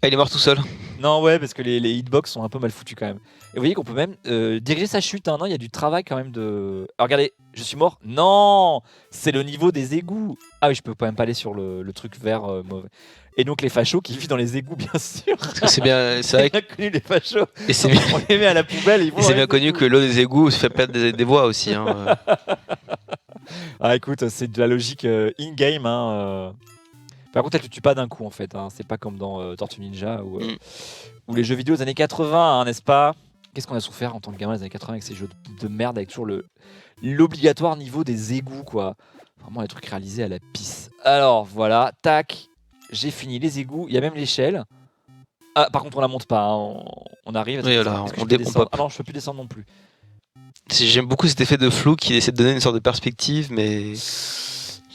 Ah, il est mort tout seul. Non, ouais, parce que les hitbox sont un peu mal foutus quand même. Et vous voyez qu'on peut même diriger sa chute. Hein. Non, il y a du travail quand même de. Alors regardez, je suis mort. Non, c'est le niveau des égouts. Ah oui, je peux quand même pas aller sur le truc vert mauvais. Et donc les fachos qui vivent dans les égouts, bien sûr. C'est bien, c'est vrai. Bien connu les fachos. Et c'est bien. On les met à la poubelle. Et c'est bien connu que l'eau des égouts fait perdre des voix aussi. Hein. Ah écoute, c'est de la logique in-game. Hein, Par contre, elle te tue pas d'un coup en fait. Hein. C'est pas comme dans Tortue Ninja ou les jeux vidéo des années 80, hein, n'est-ce pas? Qu'est-ce qu'on a souffert en tant que gamin des années 80 avec ces jeux de merde avec toujours l'obligatoire niveau des égouts, quoi. Vraiment les trucs réalisés à la pisse. Alors voilà, tac, j'ai fini les égouts. Il y a même l'échelle. Ah, par contre, on la monte pas. Hein. On arrive. Oui, voilà, on descendre. Ah non, je peux plus descendre non plus. J'aime beaucoup cet effet de flou qui essaie de donner une sorte de perspective, mais.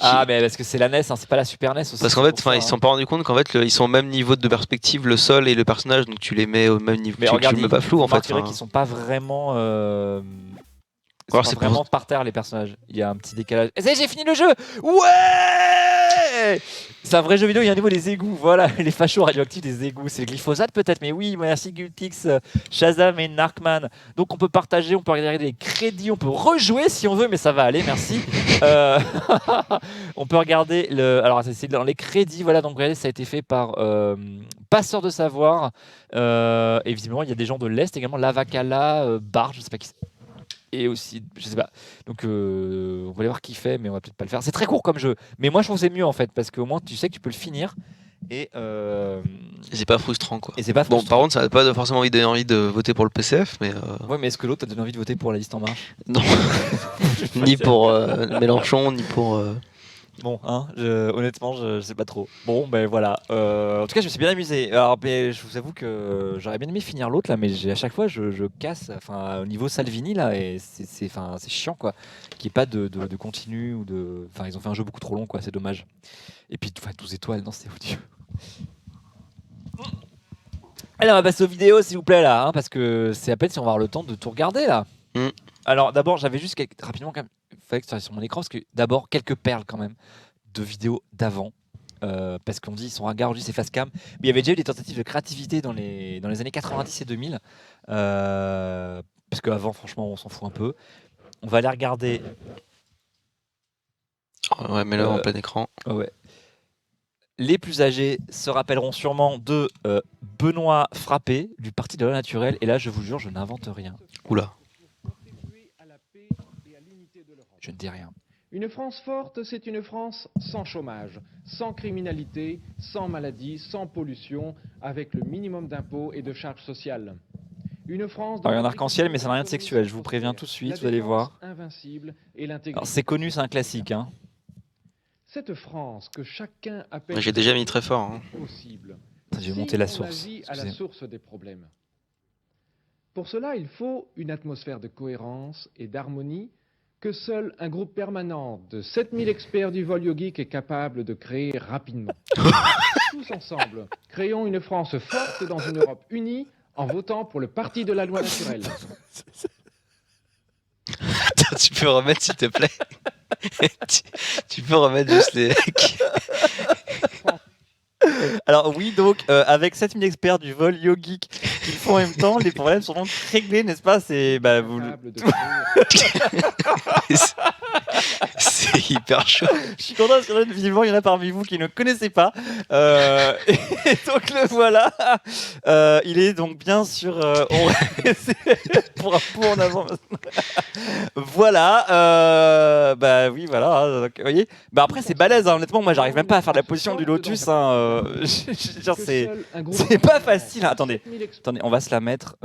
Ah, mais parce que c'est la NES, hein, c'est pas la Super NES aussi. Parce qu'en fait, ils se sont pas rendus compte qu'en fait, ils sont au même niveau de perspective, le sol et le personnage, donc tu les mets au même niveau. Mais regarde, tu le mets pas flou en fait. C'est vrai qu'ils sont pas vraiment. Alors, c'est vraiment par terre les personnages. Il y a un petit décalage. Et ça y est, j'ai fini le jeu. Ouais. C'est un vrai jeu vidéo. Il y a un niveau des égouts. Voilà, les fachos radioactifs des égouts. C'est le glyphosate peut-être, mais oui. Merci Gultix, Shazam et Narkman. Donc on peut partager, on peut regarder les crédits, on peut rejouer si on veut, mais ça va aller. Merci. On peut regarder le. Alors c'est dans les crédits. Voilà, donc regardez, ça a été fait par Passeur de Savoir. Et visiblement, il y a des gens de l'Est également. Lavacala, Bar, je sais pas qui c'est. Et aussi, je sais pas. Donc, on va aller voir qui fait, mais on va peut-être pas le faire. C'est très court comme jeu, mais moi je trouve que c'est mieux en fait, parce qu'au moins tu sais que tu peux le finir. Et c'est pas frustrant quoi. Et c'est pas frustrant. Bon, par contre, ça n'a pas forcément donné envie de voter pour le PCF, mais. Ouais, mais est-ce que l'autre t'a donné envie de voter pour la liste en marche? Non. Ni pour Mélenchon, ni pour. Bon, hein, honnêtement, je sais pas trop. Bon, ben voilà. En tout cas, je me suis bien amusé. Alors, mais je vous avoue que j'aurais bien aimé finir l'autre là, mais à chaque fois, je casse. Enfin, au niveau Salvini là, et c'est chiant quoi. Qu'il n'y ait pas de continu ou de. Enfin, ils ont fait un jeu beaucoup trop long quoi. C'est dommage. Et puis, 12 étoiles, non, c'est odieux. Allez, on va passer aux vidéos, s'il vous plaît là, hein, parce que c'est à peine si on va avoir le temps de tout regarder là. Alors, d'abord, j'avais juste rapidement quand même. Il fallait que ça soit sur mon écran parce que d'abord quelques perles quand même de vidéos d'avant. parce qu'on dit ils sont ringards, aujourd'hui c'est face cam. Mais il y avait déjà eu des tentatives de créativité dans les années 90 et 2000. Parce qu'avant, franchement, on s'en fout un peu. On va aller regarder. Ouais, mais là en plein écran. Ouais. Les plus âgés se rappelleront sûrement de Benoît Frappé du Parti de la Loi naturelle. Et là, je vous jure, je n'invente rien. Oula. Je ne dis rien. Une France forte, c'est une France sans chômage, sans criminalité, sans maladie, sans pollution, avec le minimum d'impôts et de charges sociales. Une France. Alors, il y a un arc-en-ciel, mais ça n'a rien de sexuel. Je vous préviens tout de suite, vous allez voir. Invincible et l'intégrité. Alors, c'est connu, c'est un classique. Hein. Cette France que chacun appelle. J'ai déjà mis très fort. Hein. Possible. J'ai monté la source. À la source des problèmes. Pour cela, il faut une atmosphère de cohérence et d'harmonie que seul un groupe permanent de 7000 experts du vol yogique est capable de créer rapidement. Tous ensemble, créons une France forte dans une Europe unie en votant pour le Parti de la Loi naturelle. Attends, tu peux remettre s'il te plaît. tu peux remettre juste les... Alors oui, donc avec 7000 experts du vol yogique qu'ils font en même temps, les problèmes sont donc réglés, n'est-ce pas? C'est vous. C'est hyper chaud. Je suis content parce que visiblement il y en a parmi vous qui ne connaissaient pas. Et donc le voilà. Il est donc bien sûr. Pour un pot en avant. Voilà. Oui, voilà. Donc, vous voyez. Après c'est balèze. Hein. Honnêtement, moi j'arrive même pas à faire la position du lotus. Hein. C'est pas facile. Hein. Attendez, on va se la mettre.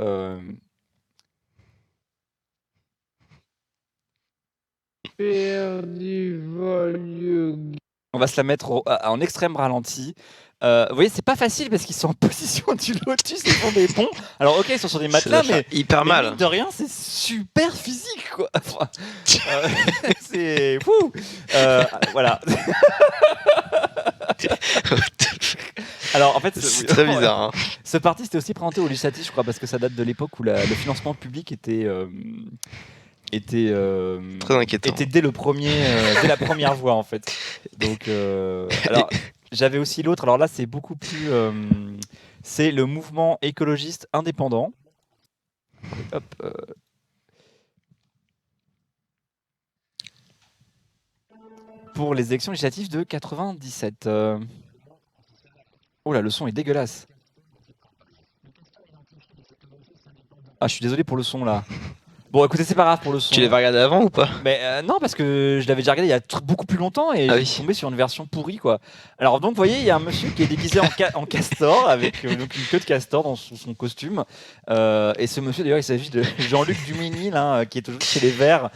On va se la mettre en extrême ralenti. Vous voyez, c'est pas facile parce qu'ils sont en position du lotus, ils font des ponts. Alors ok, ils sont sur des matelas, mais hyper mal. Mine de rien, c'est super physique, quoi. Enfin, c'est fou. Voilà. Alors en fait, c'est très bizarre. Hein. Ce parti c'était aussi présenté au législatif, je crois, parce que ça date de l'époque où le financement public était très inquiétant. Était dès la première voie en fait. Donc alors j'avais aussi l'autre. Alors là c'est beaucoup plus c'est le mouvement écologiste indépendant. Hop. Pour les élections législatives de 97. Oh là, le son est dégueulasse. Ah, je suis désolé pour le son là. Bon, écoutez, c'est pas grave pour le son. Tu l'avais regardé avant ou pas? Mais non, parce que je l'avais déjà regardé il y a beaucoup plus longtemps et je suis tombé sur une version pourrie, quoi. Alors donc, vous voyez, il y a un monsieur qui est déguisé en castor avec donc une queue de castor dans son costume. Et ce monsieur, d'ailleurs, il s'agit de Jean-Luc Dumini, là, qui est toujours chez les Verts.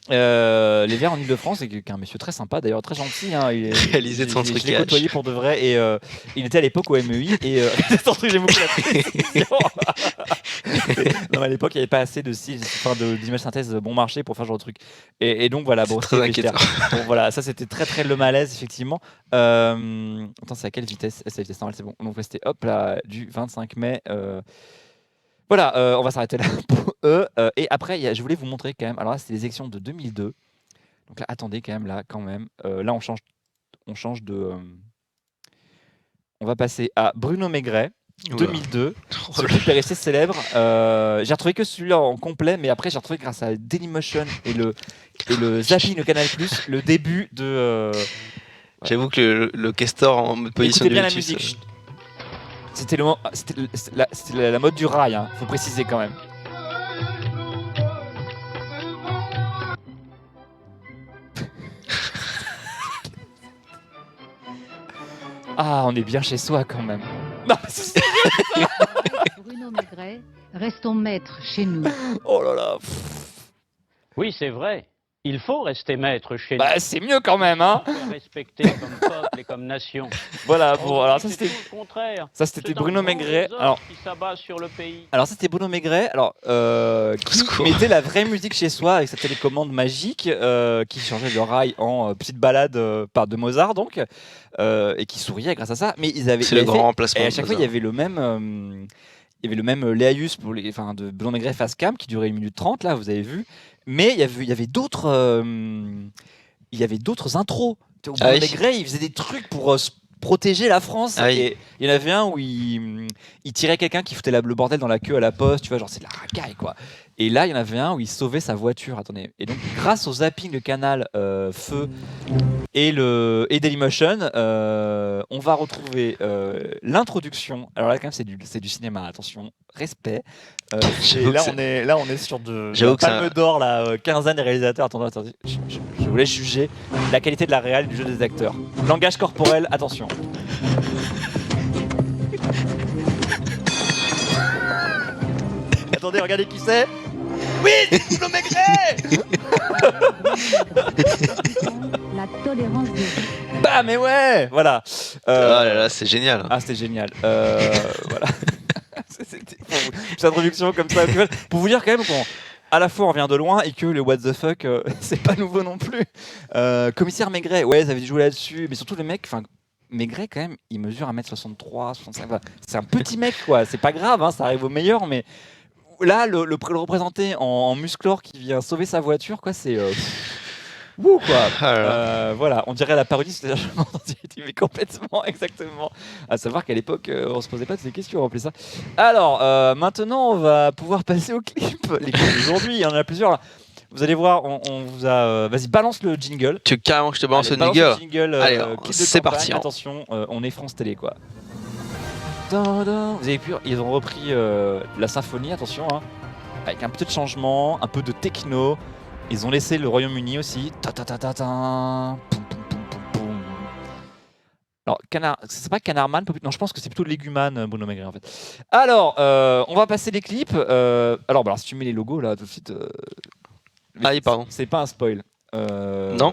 Les Verts en Ile-de-France, et qui est un monsieur très sympa, d'ailleurs très gentil. Hein, réalisé de son truc. Je l'ai côtoyé pour de vrai et il était à l'époque au MEI et son truc, j'ai beaucoup la précision. Non, à l'époque, il n'y avait pas assez d'images synthèse bon marché pour faire ce genre de truc. Et donc voilà, bon, très inquiétant. Bon, voilà, ça c'était très le malaise effectivement. Attends, c'est à quelle vitesse? C'est la vitesse normale, c'est bon. Donc c'était hop là du 25 mai. Voilà, on va s'arrêter là pour eux. Et après, je voulais vous montrer quand même. Alors là, c'était les élections de 2002. Donc là, attendez quand même, là, là, on change de. On va passer à Bruno Maigret, 2002. Ce clip est resté célèbre. J'ai retrouvé que celui-là en complet, mais après, j'ai retrouvé grâce à Dailymotion et le zapping de Canal+, le début de. J'avoue que le castor en mode position de bien la musique. C'était la mode du rail, hein, faut préciser quand même. Ah, on est bien chez soi quand même. Non, Bruno Maigret, restons maîtres chez nous. Oh là là. Oui, c'est vrai. Il faut rester maître chez nous. C'est mieux quand même, hein. Respecter comme peuple et comme nation. Voilà, bon, alors ça c'était le contraire. Ça c'était Bruno Maigret. Alors qui s'abat sur le pays. Alors ça c'était Bruno Maigret. Alors qui mettait la vraie musique chez soi avec sa télécommande magique, qui changeait le rail en petite balade de Mozart donc, et qui souriait grâce à ça. Mais c'est le grand remplacement. Et à chaque fois il y avait le même. Il y avait le même Léaïus de Bruno Maigret face cam qui durait 1 minute 30 là, vous avez vu. Mais il y avait d'autres intros Au Ah oui. Maigret, il faisait des trucs pour protéger la France. Ah oui. Et il y en avait un où il tirait quelqu'un qui foutait le bordel dans la queue à la poste, tu vois, genre c'est de la racaille quoi. Et là, il y en avait un où il sauvait sa voiture. Attendez. Et donc, grâce au zapping de Canal, Feu et Dailymotion, on va retrouver l'introduction. Alors là, quand même, c'est du cinéma. Attention, respect. J'avoue que Là, on est sur de J'avoue la que Palme d'Or, la quinzaine des réalisateurs. Attendez. Je voulais juger la qualité de la réal et du jeu des acteurs. Langage corporel, attention. Attendez, regardez qui c'est. Oui, c'est Bruno Maigret. La tolérance de vie. Bah mais ouais, voilà. Oh là là, c'est génial. Ah, c'était génial. Voilà. C'était cette introduction comme ça. Pour vous dire quand même qu'à la fois on vient de loin et que le what the fuck, c'est pas nouveau non plus. Commissaire Maigret, ouais, ça avait joué là-dessus, mais surtout les mecs, enfin. Maigret quand même, il mesure 1m63, 65, voilà. C'est un petit mec quoi, c'est pas grave, hein, ça arrive au meilleur, mais là le représenter en musclore qui vient sauver sa voiture, quoi, c'est wouh quoi. Ah là là. Voilà, on dirait la parodie, c'est-à-dire mais complètement, exactement. À savoir qu'à l'époque, on se posait pas de ces questions, en plus ça. Alors, maintenant, on va pouvoir passer aux clips. Les clips d'aujourd'hui, il y en a plusieurs là. Vous allez voir, on vous a. Vas-y, balance le jingle. Tu veux carrément que je te balance Allez, le nigga? jingle. Allez, clip de c'est campagne. parti, hein. Attention, on est France Télé quoi. Vous avez vu, ils ont repris la symphonie, attention, hein, avec un petit changement, un peu de techno. Ils ont laissé le Royaume-Uni aussi. Ta ta ta ta ta. Poum, poum, poum, poum, poum. Alors, c'est pas Canardman, non, je pense que c'est plutôt Léguman, Bruno Maigret en fait. Alors, on va passer les clips. Alors, si tu mets les logos là tout de suite. Ah oui, pardon. C'est pas un spoil. Non.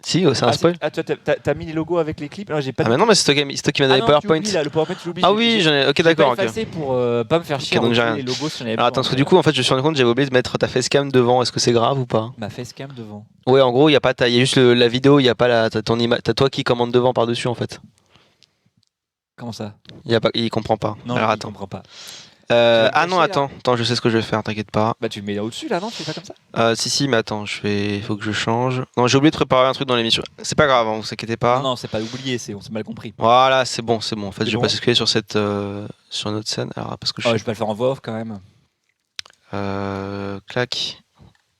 Si, c'est un spoil. Ah, toi, t'as mis les logos avec les clips? Non, j'ai pas. Ah mais non, mais c'est toi qui m'as donné non, PowerPoint. tu oublies, là, le PowerPoint, tu l'oublies. Ah oui, j'en ai. Ok, d'accord. J'ai pas effacé pour pas me faire chier. Ok, donc j'ai rien. Les logos si j'en avais Alors attends, parce que du coup, en fait, je me suis rendu compte que j'avais oublié de mettre ta facecam devant. Est-ce que c'est grave ou pas? Ma facecam devant. Ouais, en gros, il y a juste la vidéo, il y a pas t'as toi qui commande devant par-dessus en fait. Comment ça? Il comprend pas. Non, Alors je attends. comprends pas. Ah non, cacher, attends, je sais ce que je vais faire, t'inquiète pas. Bah tu le mets là au-dessus là, non? Tu fais pas comme ça? Si, mais attends, faut que je change. Non, j'ai oublié de préparer un truc dans l'émission. C'est pas grave, hein, vous inquiétez pas. Non, c'est pas oublié, on s'est mal compris. Voilà, c'est bon. En fait, C'est je vais bon. pas s'excuser sur sur notre scène. Alors, parce que Je vais pas le faire en voix off quand même. clac.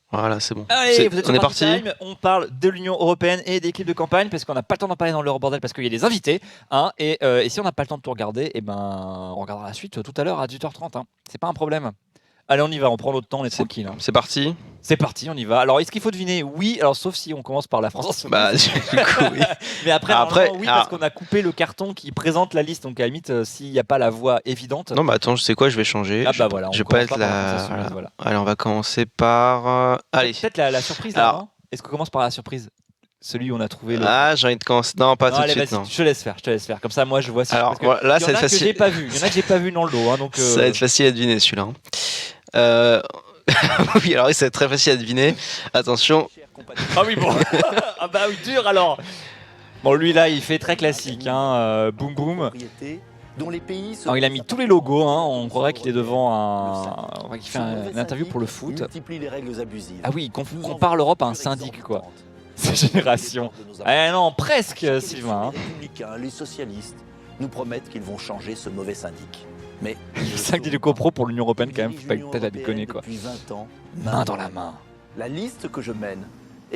Voilà, c'est bon. Allez, vous êtes on sur est Party parti. Time. On parle de l'Union Européenne et des clips de campagne parce qu'on n'a pas le temps d'en parler dans le bordel parce qu'il y a des invités. Hein, et si on n'a pas le temps de tout regarder, et ben, on regardera la suite tout à l'heure à 18h30. Hein. C'est pas un problème. Allez, on y va, on prend notre temps, on est tranquille. Hein. C'est parti. C'est parti, on y va. Alors, est-ce qu'il faut deviner? Oui, alors sauf si on commence par la France Insoumise. Bah, du coup, oui. Mais après, Après, oui, parce qu'on a coupé le carton qui présente la liste. Donc, à la limite, s'il n'y a pas la voix évidente. Non, mais attends, je sais quoi, je vais changer. Ah bah voilà, on je vais pas commence être par la France là. Insoumise, voilà. Allez, on va commencer par. Allez. Peut-être la surprise là, Alors. non? Est-ce qu'on commence par la surprise? Celui où on a trouvé le. Ah, j'ai envie de commencer. Non, pas Non, tout de allez, suite, vas-y, non. je te laisse faire. Comme ça, moi, je vois si. Alors, parce que voilà, là, il y ça en va a être que j'ai facile. pas vu. Il y en a que j'ai pas vu dans le lot. Hein, donc, Ça va être facile à deviner celui-là. Hein. Oui, alors oui, ça va être très facile à deviner. Attention. Ah oui, bon. Ah bah oui, dur alors. Bon, lui là, il fait très classique. Hein, boum boum. Alors, il a mis tous les logos. Hein, on croirait qu'il est devant un. Qu'il fait une interview pour le foot. Ah oui, il compare l'Europe à un syndic, quoi. Ces générations. Eh non, presque, Sylvain. Hein. Les socialistes nous promettent qu'ils vont changer ce mauvais syndic. Mais le 5 de copro pour l'Union Européenne, quand même, faut pas peut-être à déconner, quoi. Depuis 20 ans, main dans la main. La liste que je mène.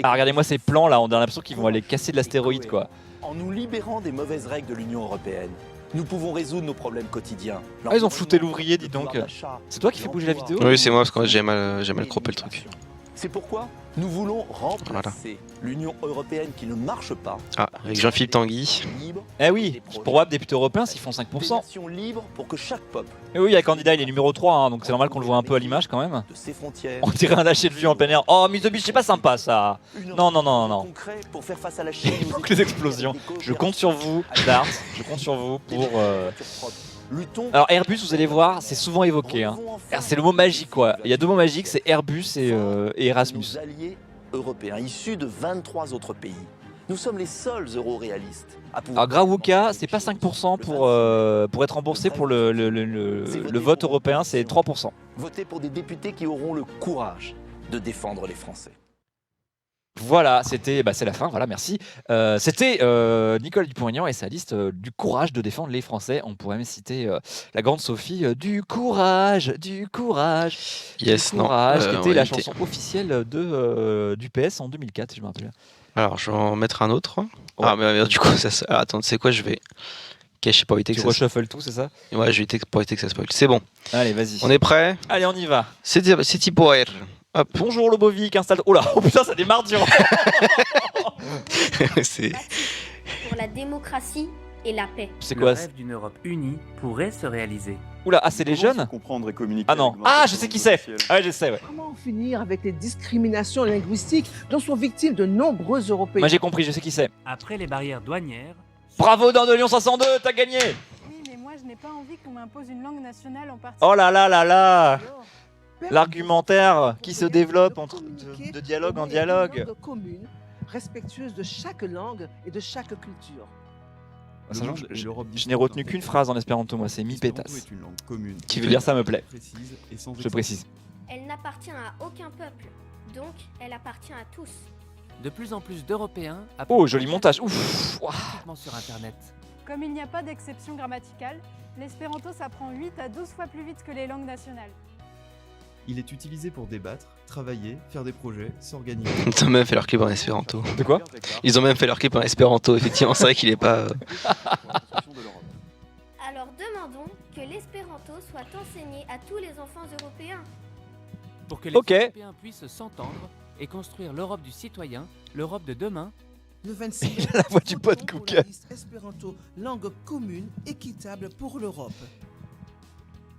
Ah, regardez-moi ces plans là, on a l'impression qu'ils vont aller casser de l'astéroïde, quoi. En nous libérant des mauvaises règles de l'Union Européenne, nous pouvons résoudre nos problèmes quotidiens. Ah, ils ont flouté l'ouvrier, dis donc. C'est toi qui fais bouger la vidéo? Oui, c'est moi, parce que j'ai mal croppé le truc. C'est pourquoi nous voulons remplacer l'Union Européenne qui ne marche pas. Ah, avec Jean-Philippe Tanguy. Eh oui, c'est probable, députés européens, s'ils font 5%. Des nations libres pour que chaque peuple. Et oui, il y a un candidat, il est numéro 3, hein, donc c'est normal qu'on le voit un peu à l'image quand même. De ses frontières. On dirait un lâcher de vue en plein air. Oh, Mitsubishi, c'est pas sympa ça. Non. Concret pour faire face à la Chine. Donc les explosions. Je compte sur vous, Dart. Je compte sur vous pour. Alors Airbus, vous allez voir, c'est souvent évoqué. Hein. C'est le mot magique, quoi. Il y a deux mots magiques, c'est Airbus et Erasmus. Nos alliés européens issus de 23 autres pays. Nous sommes les seuls euro-réalistes. Alors Grawuka, c'est pas 5% pour être remboursé pour le vote européen, c'est 3%. Votez pour des députés qui auront le courage de défendre les Français. Voilà, c'était, c'est la fin, voilà, merci. C'était Nicolas Dupont-Aignan et sa liste du courage de défendre les Français. On pourrait même citer la grande Sophie du courage, Yes, du non. courage, qui On était va la éviter. chanson officielle du PS en 2004, si je me rappelle bien. Alors, je vais en mettre un autre. Ouais. Ah, mais du coup, alors, attends, c'est quoi, je vais cacher pour éviter Tu que ça. reshuffles tout, c'est ça? Ouais, je vais éviter pour éviter que ça spoil. C'est bon. Allez, vas-y. On est prêt? Allez, on y va. C'est type OR. Hop. Bonjour Lobovic, installe. Oh là, oh putain, ça démarre dur. C'est. Pour la démocratie et la paix. C'est Le quoi? rêve d'une Europe unie pourrait se réaliser. Oula, ah, c'est les jeunes? Comprendre et communiquer Ah non. avec Ah, je sais qui c'est. Ah, ouais, je sais, ouais. Comment en finir avec les discriminations linguistiques dont sont victimes de nombreux Européens? Moi j'ai compris, je sais qui c'est. Après les barrières douanières, Bravo dans de Lyon 502, t'as gagné. Oui, mais moi je n'ai pas envie qu'on m'impose une langue nationale en particulier. Oh là là là là. Permettre L'argumentaire qui se aux développe de entre communiquer de dialogue en avec une dialogue. langue commune, respectueuse de chaque langue et de chaque culture. Sachant que je n'ai retenu qu'une phrase en espéranto, moi, c'est mi pétas. Qui veut Oui. dire ça me plaît. Je précise. Elle n'appartient à aucun peuple, donc elle appartient à tous. de plus en plus d'Européens Oh, joli montage. Ouf. Ouah. pratiquement sur Internet. Comme il n'y a pas d'exception grammaticale, l'espéranto s'apprend 8 à 12 fois plus vite que les langues nationales. Il est utilisé pour débattre, travailler, faire des projets, s'organiser. Ils ont même fait leur clip en espéranto. De quoi? Ils ont même fait leur clip en espéranto, effectivement, c'est vrai qu'il est pas. Alors demandons que l'espéranto soit enseigné à tous les enfants européens. Pour que les Ok. Européens puissent s'entendre et construire l'Europe du citoyen, l'Europe de demain. Le 26 mai, Il a la voix du pote votons pour Cook. la liste espéranto, langue commune, équitable pour l'Europe.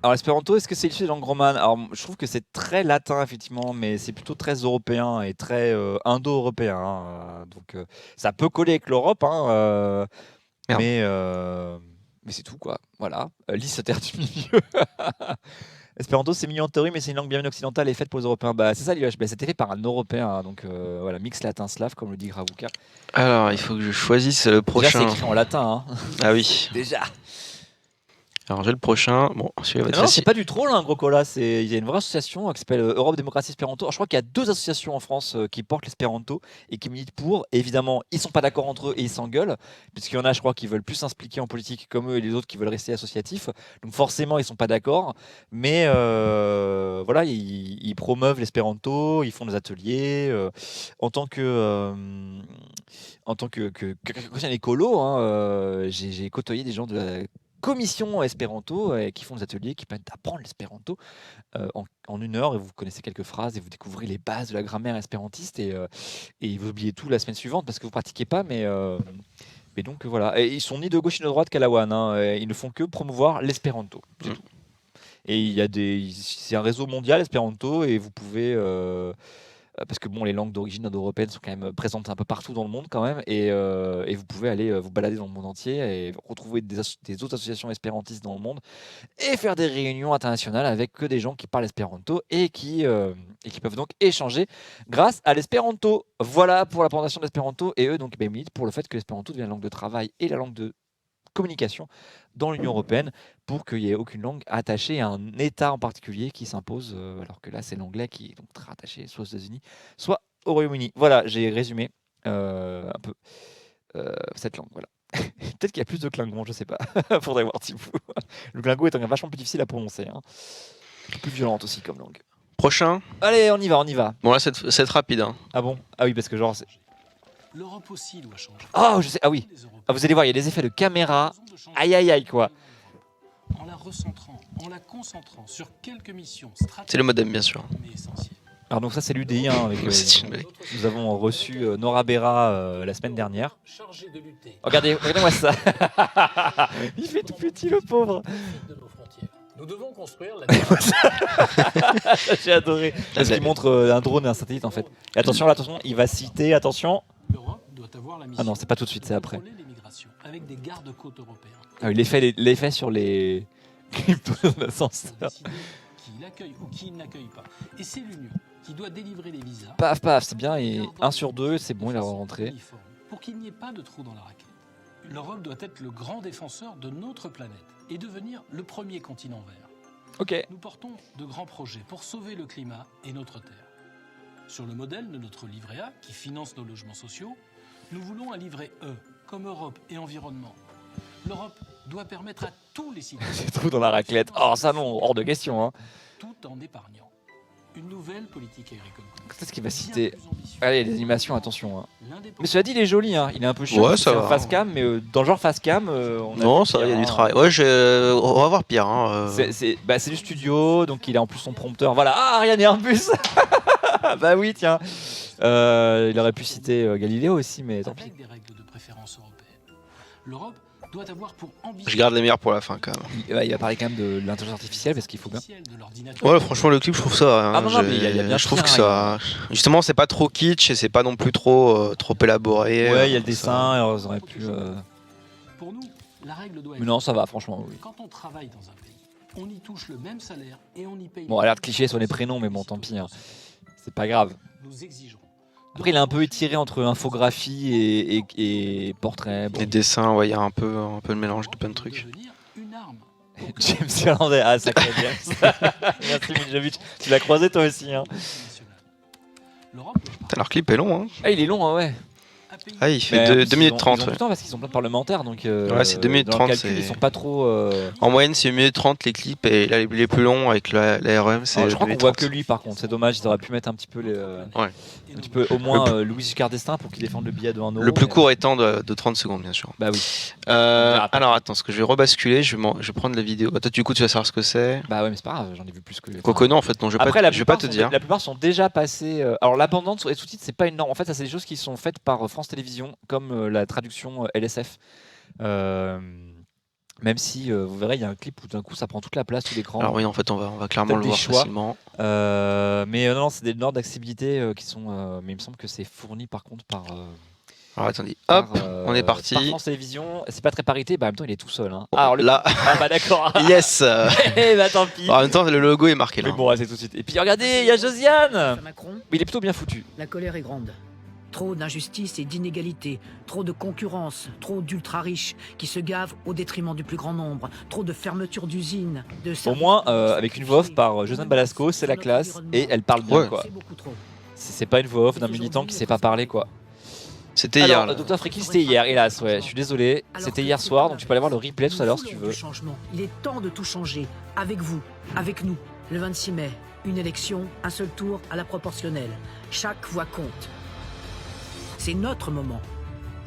Alors, espéranto, est-ce que c'est issu des langues romanes? Alors, je trouve que c'est très latin, effectivement, mais c'est plutôt très européen et très indo-européen. Donc, ça peut coller avec l'Europe, Merde. mais c'est tout, quoi. Voilà. Lys terre du milieu. Espéranto, c'est mignon en théorie, mais c'est une langue bien occidentale et faite pour les Européens. Bah, c'est ça l'image. Bah, c'était fait par un Européen, donc voilà, mix latin-slave, comme le dit Gravouka. Alors, il faut que je choisisse le Déjà, prochain. c'est écrit en latin. Ah oui. Déjà. Alors, j'ai le prochain. Bon, celui-là va être Non, c'est facile. pas du troll, Grocola. Il y a une vraie association qui s'appelle Europe Démocratie Espéranto. Alors, je crois qu'il y a 2 associations en France qui portent l'espéranto et qui militent pour. Et évidemment, ils sont pas d'accord entre eux et ils s'engueulent, puisqu'il y en a, je crois, qui veulent plus s'impliquer en politique comme eux et les autres qui veulent rester associatifs. Donc, forcément, ils sont pas d'accord. Mais voilà, ils promeuvent l'espéranto, ils font des ateliers. En tant que chrétien écolo, j'ai côtoyé des gens de la commission espéranto qui font des ateliers qui permettent d'apprendre l'espéranto en 1 heure, et vous connaissez quelques phrases et vous découvrez les bases de la grammaire espérantiste et vous oubliez tout la semaine suivante parce que vous pratiquez pas, mais donc voilà. Et ils sont ni de gauche ni de droite qu'Alawan, ils ne font que promouvoir l'espéranto, c'est tout. Et c'est un réseau mondial espéranto et vous pouvez parce que bon, les langues d'origine indo-européenne sont quand même présentes un peu partout dans le monde quand même, et vous pouvez aller vous balader dans le monde entier et retrouver des autres associations espérantistes dans le monde et faire des réunions internationales avec que des gens qui parlent espéranto et qui peuvent donc échanger grâce à l'espéranto. Voilà pour la présentation de l'espéranto, et eux donc ils militent pour le fait que l'espéranto devienne la langue de travail et la langue de communication dans l'Union européenne, pour qu'il n'y ait aucune langue attachée à un État en particulier qui s'impose, alors que là c'est l'anglais qui est donc très rattaché soit aux États-Unis, soit au Royaume-Uni. Voilà, j'ai résumé un peu cette langue. Voilà. Peut-être qu'il y a plus de klingons, je sais pas. Faudrait voir si vous. Le klingon est vachement plus difficile à prononcer. Plus violente aussi comme langue. Prochain. Allez, on y va. Bon, là, c'est rapide. Ah bon? Ah oui, parce que genre. L'Europe aussi doit changer. Ah, je sais. Ah oui. Ah, vous allez voir, il y a des effets de caméra. Aïe aïe aïe quoi. En la recentrant, en la concentrant sur quelques missions stratégiques. C'est le modem, bien sûr. Mais essentielles. Alors donc ça c'est l'UDI, avec, nous avons reçu Nora Berra la semaine dernière. Chargé de lutter. Regardez-moi ça. Il fait tout petit le pauvre. De nos frontières. Nous devons construire la. J'ai adoré. Parce qu'il montre un drone et un satellite en fait. Et attention, il va citer, attention. L'Europe doit avoir la mission. Ah non, c'est pas tout de suite, c'est après. Contrôler l'immigration avec des gardes-côtes européens. Ah oui, l'effet sur les l'ascenseur. Décider qui l'accueille ou qui ne l'accueille pas. Et c'est l'Union qui doit délivrer les visas. Paf, c'est bien, et 1 sur 2, c'est bon, il est rentré. Pour qu'il n'y ait pas de trou dans la raquette. L'Europe doit être le grand défenseur de notre planète et devenir le premier continent vert. Ok. Nous portons de grands projets pour sauver le climat et notre Terre. Sur le modèle de notre livret A, qui finance nos logements sociaux, nous voulons un livret E, comme Europe et environnement. L'Europe doit permettre à tous les citoyens... C'est tout dans la raclette. Oh, ça non, hors de question. Hein. Tout en épargnant. Une nouvelle politique agricole. Qu'est-ce qu'il va citer? Allez, les animations, attention. Hein. Mais cela dit, il est joli. Hein. Il est un peu chiant. Ouais, ça va. Face cam, mais dans le genre face cam, on a Non, vu ça va, il y a pire, du hein. travail. Ouais, on va voir pire. Hein. C'est du studio, donc il a en plus son prompteur. Voilà, ah, Ariane et Airbus. Bah oui, tiens. Il aurait pu citer Galileo aussi, mais tant pis. Avec des règles de préférence européennes. L'Europe doit avoir pour ambition... Je garde les meilleurs pour la fin quand même. Il va parler quand même de l'intelligence artificielle parce qu'il faut bien. Ouais, franchement, le clip, je trouve ça. Hein, Ah non, mais il y a bien je trouve pire, que ça. Justement, c'est pas trop kitsch et c'est pas non plus trop élaboré. Ouais, il y a le dessin, ils auraient pu. Pour nous, la règle doit Mais être... non, ça va, franchement, oui. Quand on travaille dans un pays, on y touche le même salaire et on y paye... Bon, alerte cliché sur les prénoms, mais bon, tant pis. Hein. C'est pas grave. Nous exigerons. Après, il est un peu étiré entre infographie et portrait. Bon. Les dessins, ouais, il y a un peu le mélange de plein de trucs. James Irlandais, ah, sacré James. Merci Miljovic. Tu l'as croisé toi aussi. Hein. Putain, leur clip est long. Hein. Ah, il est long, hein, ouais. Ah, il fait 2 minutes 30. Ils ont du temps parce qu'ils sont plein de parlementaires. Donc, ouais, c'est 2 minutes dans 30. le calcul, ils sont pas trop. En moyenne, c'est 1 minute 30 les clips et là, les plus longs avec la RM, c'est. Je crois qu'on voit que lui par contre, c'est dommage, ils auraient pu mettre un petit peu les. Ouais. Un petit peu, au moins Louis Giscard d'Estaing pour qu'il défende le billet de 1 euro. Le plus court étant de 30 secondes, bien sûr. Bah oui. Alors attends, ce que je vais rebasculer, je vais prendre la vidéo. Toi, du coup, tu vas savoir ce que c'est. Bah ouais, mais c'est pas grave, j'en ai vu plus que. Quoique non, en fait, non, je vais pas te dire. La plupart sont déjà passés. Alors la bande sur les sous-titres, c'est pas énorme. En fait, ça c'est des choses qui sont faites par France Télévisions, comme la traduction LSF. Même si vous verrez, il y a un clip où d'un coup ça prend toute la place, tout l'écran. Alors oui, en fait, on va clairement le voir facilement. Mais non, c'est des normes d'accessibilité qui sont. Mais il me semble que c'est fourni par contre par. Alors attendez, hop, on est parti. Par France Télévisions, c'est pas très parité, bah en même temps il est tout seul. Hein. Alors là, ah bah d'accord. Yes. Eh bah tant pis. En même temps, le logo est marqué là. Mais bon, ouais, c'est tout de suite. Et puis regardez, il y a Josiane. Macron, il est plutôt bien foutu. La colère est grande. Trop d'injustice et d'inégalité, trop de concurrence, trop d'ultra-riches qui se gavent au détriment du plus grand nombre, trop de fermetures d'usines, de... Au moins, avec une voix off par Josiane Balasco, c'est la classe, et elle parle bien, quoi. C'est pas une voix off d'un militant qui sait pas parler, quoi. C'était hier. Dr Friki, c'était hier, hélas, ouais, je suis désolé. C'était hier soir, donc tu peux aller voir le replay tout à l'heure si tu veux. Il est temps de tout changer, avec vous, avec nous. Le 26 mai, une élection, un seul tour à la proportionnelle. Chaque voix compte. C'est notre moment.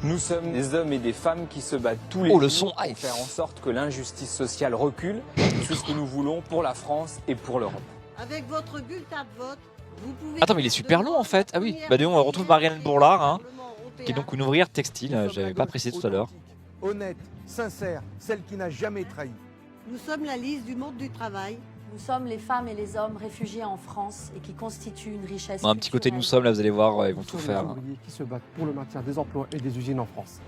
Nous sommes des hommes et des femmes qui se battent tous les jours pour faire en sorte que l'injustice sociale recule. C'est ce que nous voulons pour la France et pour l'Europe. Avec votre bulletin de vote, vous pouvez... Attends, mais il est super long en fait. Ah oui, bah on retrouve Marianne Bourlard, hein, qui est donc une ouvrière textile, j'avais pas précisé tout à l'heure. Honnête, sincère, celle qui n'a jamais trahi. Nous sommes la liste du monde du travail. Nous sommes les femmes et les hommes réfugiés en France et qui constituent une richesse. Un petit côté nous sommes, là vous allez voir, ils vont tout faire. Nous sommes les ouvriers qui se battent pour le maintien des emplois et des usines en France.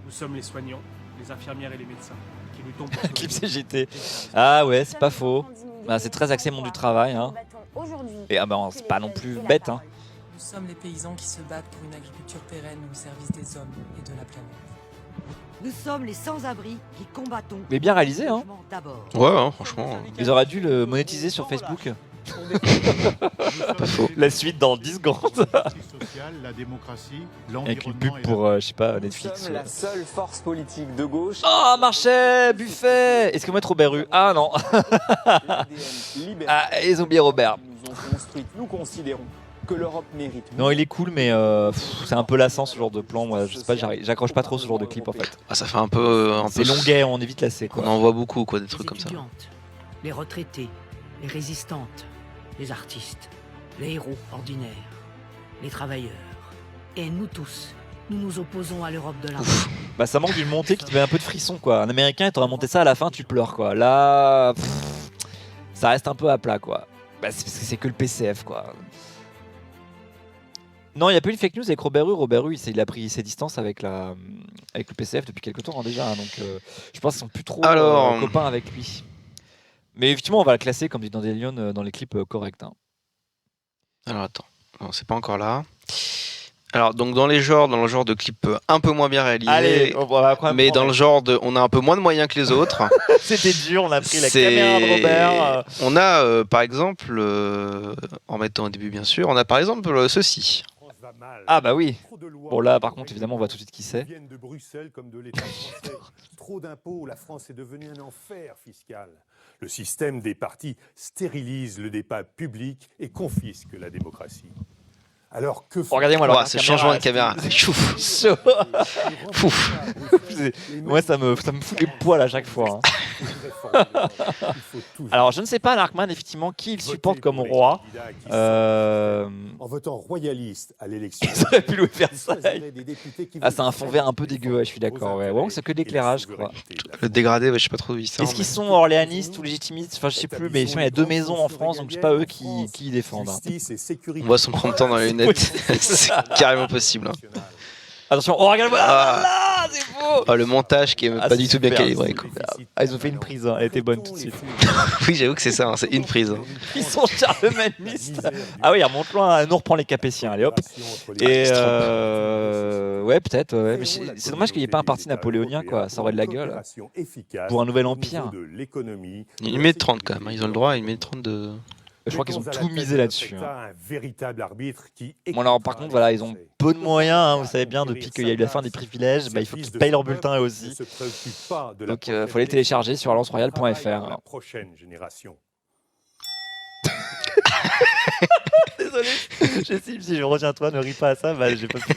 Nous sommes les soignants, les infirmières et les médecins qui luttons pour... Clip CGT. Ah ouais, c'est pas faux. Bah, c'est très axé monde du travail. Hein. Et ah bah, c'est pas non plus bête. Hein. Nous sommes les paysans qui se battent pour une agriculture pérenne au service des hommes et de la planète. Nous sommes les sans-abri qui combattons. Mais bien réalisé, hein. Ouais, hein, franchement. Ils auraient dû le monétiser sur Facebook. Pas faux. La suite dans 10 secondes. La démocratie, avec une pub pour, je sais pas, Netflix. Nous sommes la seule force politique de gauche. Oh, marché, buffet. Est-ce que mettre Robert Rue? Ah non. Ah, ils ont oublié Robert. Nous ont construit, nous considérons que l'Europe mérite. Non, il est cool, mais c'est un peu lassant ce genre de plan. Moi, je sais pas, j'accroche pas trop ce genre de clip en fait. Ah, ça fait un peu. C'est longuet, on évite lasser quoi. On en voit beaucoup, quoi, des trucs comme ça. Les retraités, les résistantes, les artistes, les héros ordinaires, les travailleurs. Et nous tous, nous nous opposons à l'Europe de l'argent. Bah, ça manque d'une montée qui te met un peu de frisson quoi. Un américain, il t'aurait monté ça à la fin, tu pleures quoi. Là, ça reste un peu à plat quoi. Bah, c'est parce que c'est que le PCF quoi. Non, il n'y a pas eu une fake news avec Robert Rue. Robert Rue, il a pris ses distances avec le PCF depuis quelques temps hein, déjà. Hein, donc, je pense qu'ils sont plus trop copains avec lui. Mais effectivement, on va le classer comme dit Dandelion dans les clips corrects. Hein. Alors attends, non, c'est pas encore là. Alors, donc dans le genre de clip un peu moins bien réalisé, Allez, on va après mais dans prendre- le genre de, on a un peu moins de moyens que les autres. C'était dur, on a pris la C'est- caméra de Robert. On a par exemple, en mettant au début bien sûr, on a par exemple ceci. Ah bah oui. Bon là par contre évidemment on voit tout de suite qui c'est. Viennent de Bruxelles comme de l'État français. Trop d'impôts, la France est devenue un enfer fiscal. Le système des partis stérilise le débat public et confisque la démocratie. Alors que Regardez-moi Ouah, alors. ce changement de caméra. Chouf. Chaud. Pouf. Moi ça me fout les poils à chaque fois. hein. Alors je ne sais pas Larkman effectivement qui il supporte comme roi. En votant royaliste à l'élection, Ils auraient pu louer Versailles. choisiraient des députés qui Ah c'est un fond vert un peu dégueu, ouais, je suis d'accord. Ouais, ouais c'est que de l'éclairage quoi. Le dégradé, ouais, je sais pas trop où il sort. Est-ce qu'ils sont orléanistes ou légitimistes? Enfin je sais plus, mais il y a deux maisons en France donc c'est pas eux qui y défendent. hein. justice et sécurité. On voit son prendre temps dans les lunettes. C'est carrément possible. hein. Attention, oh regarde-moi là, c'est beau. Oh, le montage qui est Ah, pas du tout bien super, calibré. Quoi. Ah, ils ont fait une prise, hein. Elle était bonne tout de suite. Oui, j'avoue que c'est ça, hein, c'est une prise. hein. Ils sont charlemanistes. Ah oui, remonte loin, nous reprend les Capétiens, allez hop. Et ouais, peut-être, ouais. Mais c'est dommage qu'il n'y ait pas un parti napoléonien, quoi. Ça aurait de la gueule. Pour un nouvel empire. Une minute 30 quand même, hein. Ils ont le droit à une minute 30 de. Je crois qu'ils ont tout misé là-dessus. hein. Un véritable arbitre qui Bon alors par contre voilà ils ont peu de moyens, hein, vous savez bien depuis qu'il y a eu la fin des privilèges, bah, il faut qu'ils payent leur bulletin eux aussi. Donc il faut les télécharger sur lanceroyal.fr. La prochaine génération. Désolé, j'estime si je retiens toi, ne ris pas à ça, bah j'ai pas pu.